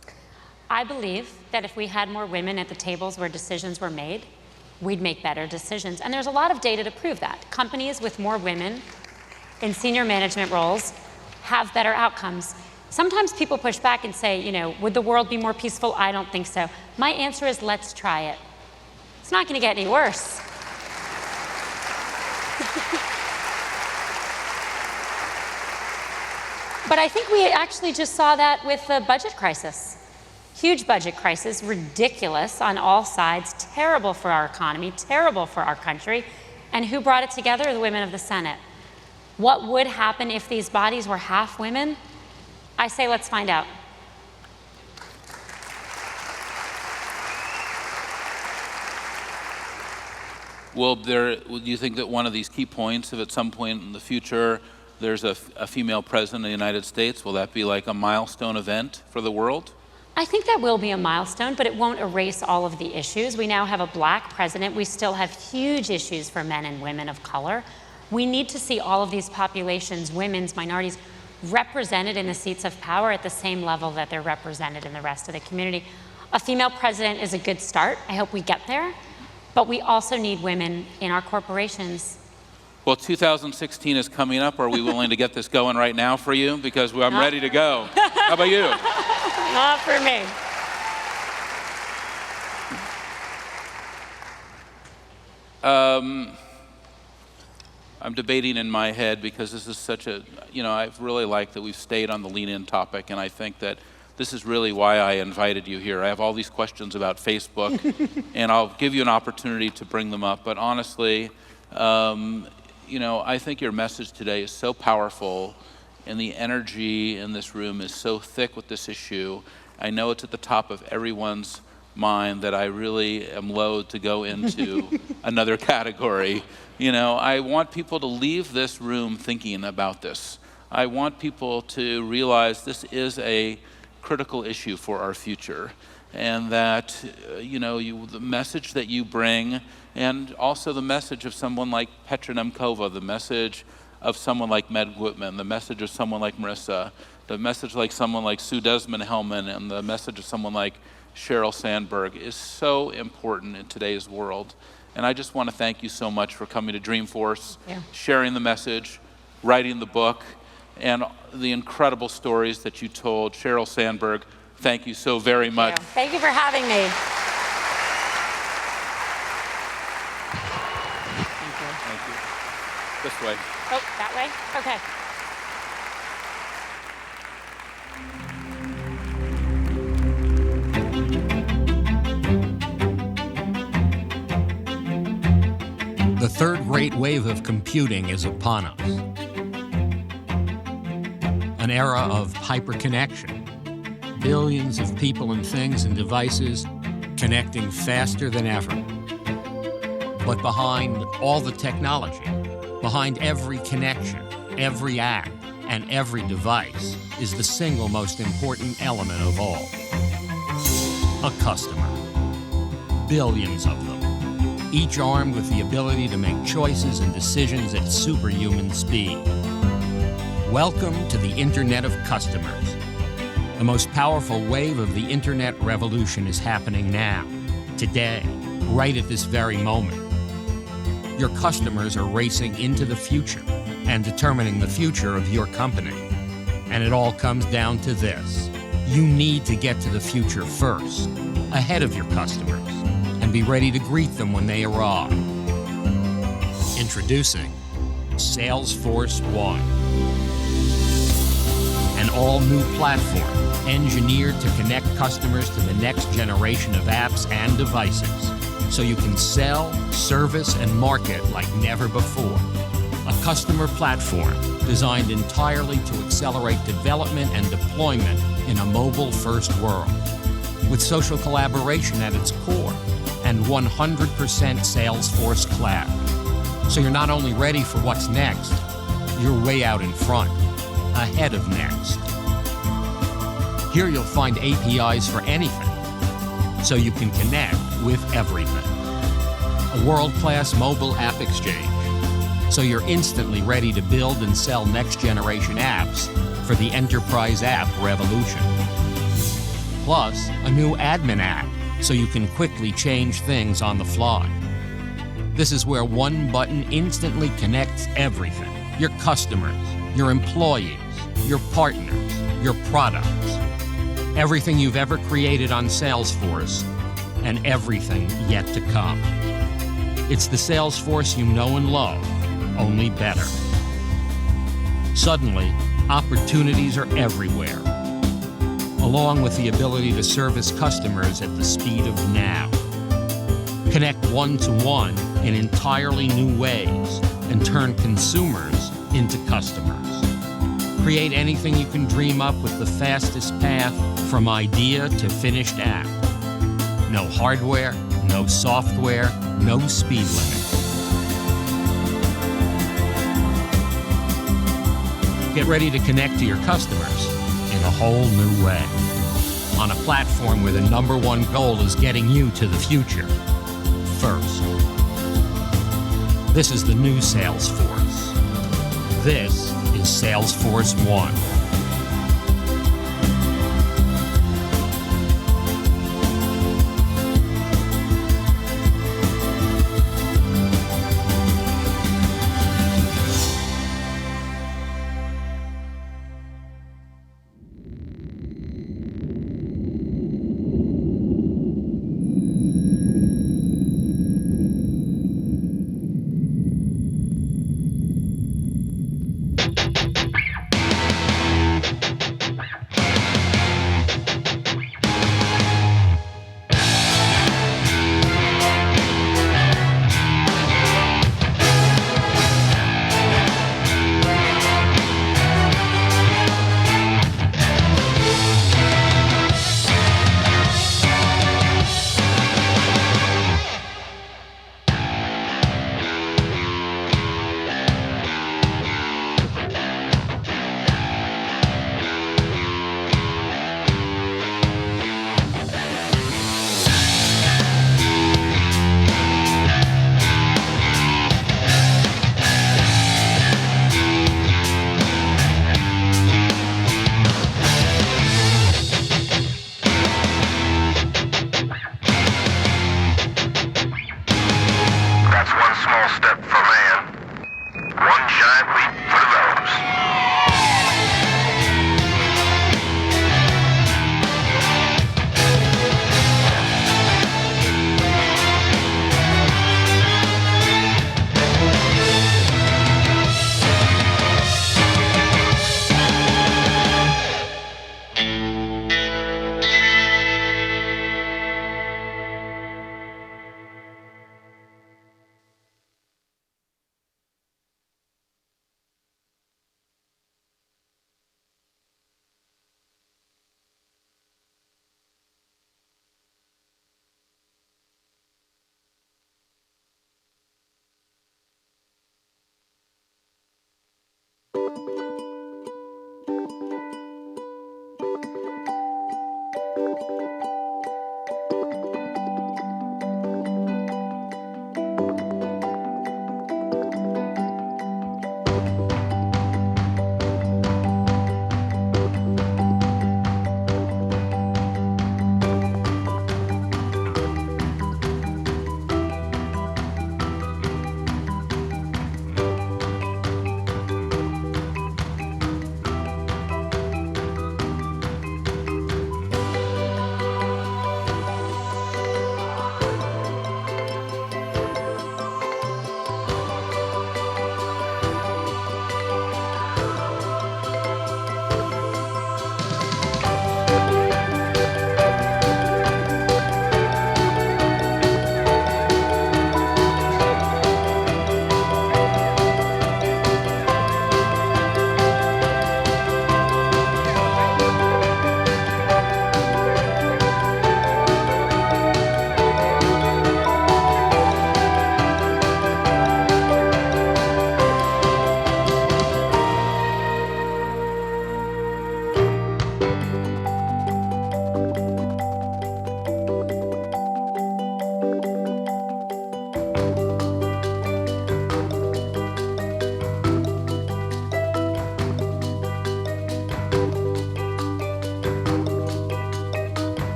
I believe that if we had more women at the tables where decisions were made, we'd make better decisions. And there's a lot of data to prove that. Companies with more women in senior management roles have better outcomes. Sometimes people push back and say, would the world be more peaceful? I don't think so. My answer is let's try it. It's not going to get any worse. But I think we actually just saw that with the budget crisis. Huge budget crisis, ridiculous on all sides, terrible for our economy, terrible for our country. And who brought it together? The women of the Senate. What would happen if these bodies were half women? I say let's find out. Well, do you think that one of these key points, if at some point in the future there's a female president of the United States, will that be like a milestone event for the world? I think that will be a milestone, but it won't erase all of the issues. We now have a black president. We still have huge issues for men and women of color. We need to see all of these populations, women's, minorities, represented in the seats of power at the same level that they're represented in the rest of the community. A female president is a good start. I hope we get there. But we also need women in our corporations. Well, 2016 is coming up. Are we willing to get this going right now for you? Because I'm ready to go. How about you? Not for me. I'm debating in my head because this is such a, I really like that we've stayed on the Lean In topic, and I think that this is really why I invited you here. I have all these questions about Facebook, and I'll give you an opportunity to bring them up. But honestly, I think your message today is so powerful, and the energy in this room is so thick with this issue. I know it's at the top of everyone's mind that I really am loath to go into another category. I want people to leave this room thinking about this. I want people to realize this is a critical issue for our future, and that the message that you bring, and also the message of someone like Petra Nemkova, the message of someone like Meg Whitman, the message of someone like Marissa, the message like someone like Sue Desmond-Hellmann, and the message of someone like Sheryl Sandberg is so important in today's world. And I just want to thank you so much for coming to Dreamforce, sharing the message, writing the book, and the incredible stories that you told. Sheryl Sandberg, thank you so very much. Thank you for having me. this way. Oh, that way? Okay. The third great wave of computing is upon us. An era of hyperconnection. Billions of people and things and devices connecting faster than ever. But behind all the technology, behind every connection, every app, and every device is the single most important element of all. A customer. Billions of them. Each armed with the ability to make choices and decisions at superhuman speed. Welcome to the Internet of Customers. The most powerful wave of the Internet revolution is happening now, today, right at this very moment. Your customers are racing into the future and determining the future of your company. And it all comes down to this. You need to get to the future first, ahead of your customers, and be ready to greet them when they arrive. Introducing Salesforce One, an all-new platform engineered to connect customers to the next generation of apps and devices, so you can sell, service, and market like never before. A customer platform designed entirely to accelerate development and deployment in a mobile-first world, with social collaboration at its core and 100% Salesforce Cloud. So you're not only ready for what's next, you're way out in front, ahead of next. Here you'll find APIs for anything, so you can connect with everything. A world-class mobile app exchange, so you're instantly ready to build and sell next-generation apps for the enterprise app revolution. Plus, a new admin app, so you can quickly change things on the fly. This is where one button instantly connects everything. Your customers, your employees, your partners, your products. Everything you've ever created on Salesforce, and everything yet to come. It's the Salesforce you know and love, only better. Suddenly, opportunities are everywhere, along with the ability to service customers at the speed of now. Connect one-to-one in entirely new ways and turn consumers into customers. Create anything you can dream up with the fastest path from idea to finished app. No hardware, no software, no speed limit. Get ready to connect to your customers in a whole new way. On a platform where the #1 goal is getting you to the future first. This is the new Salesforce. This is Salesforce One. you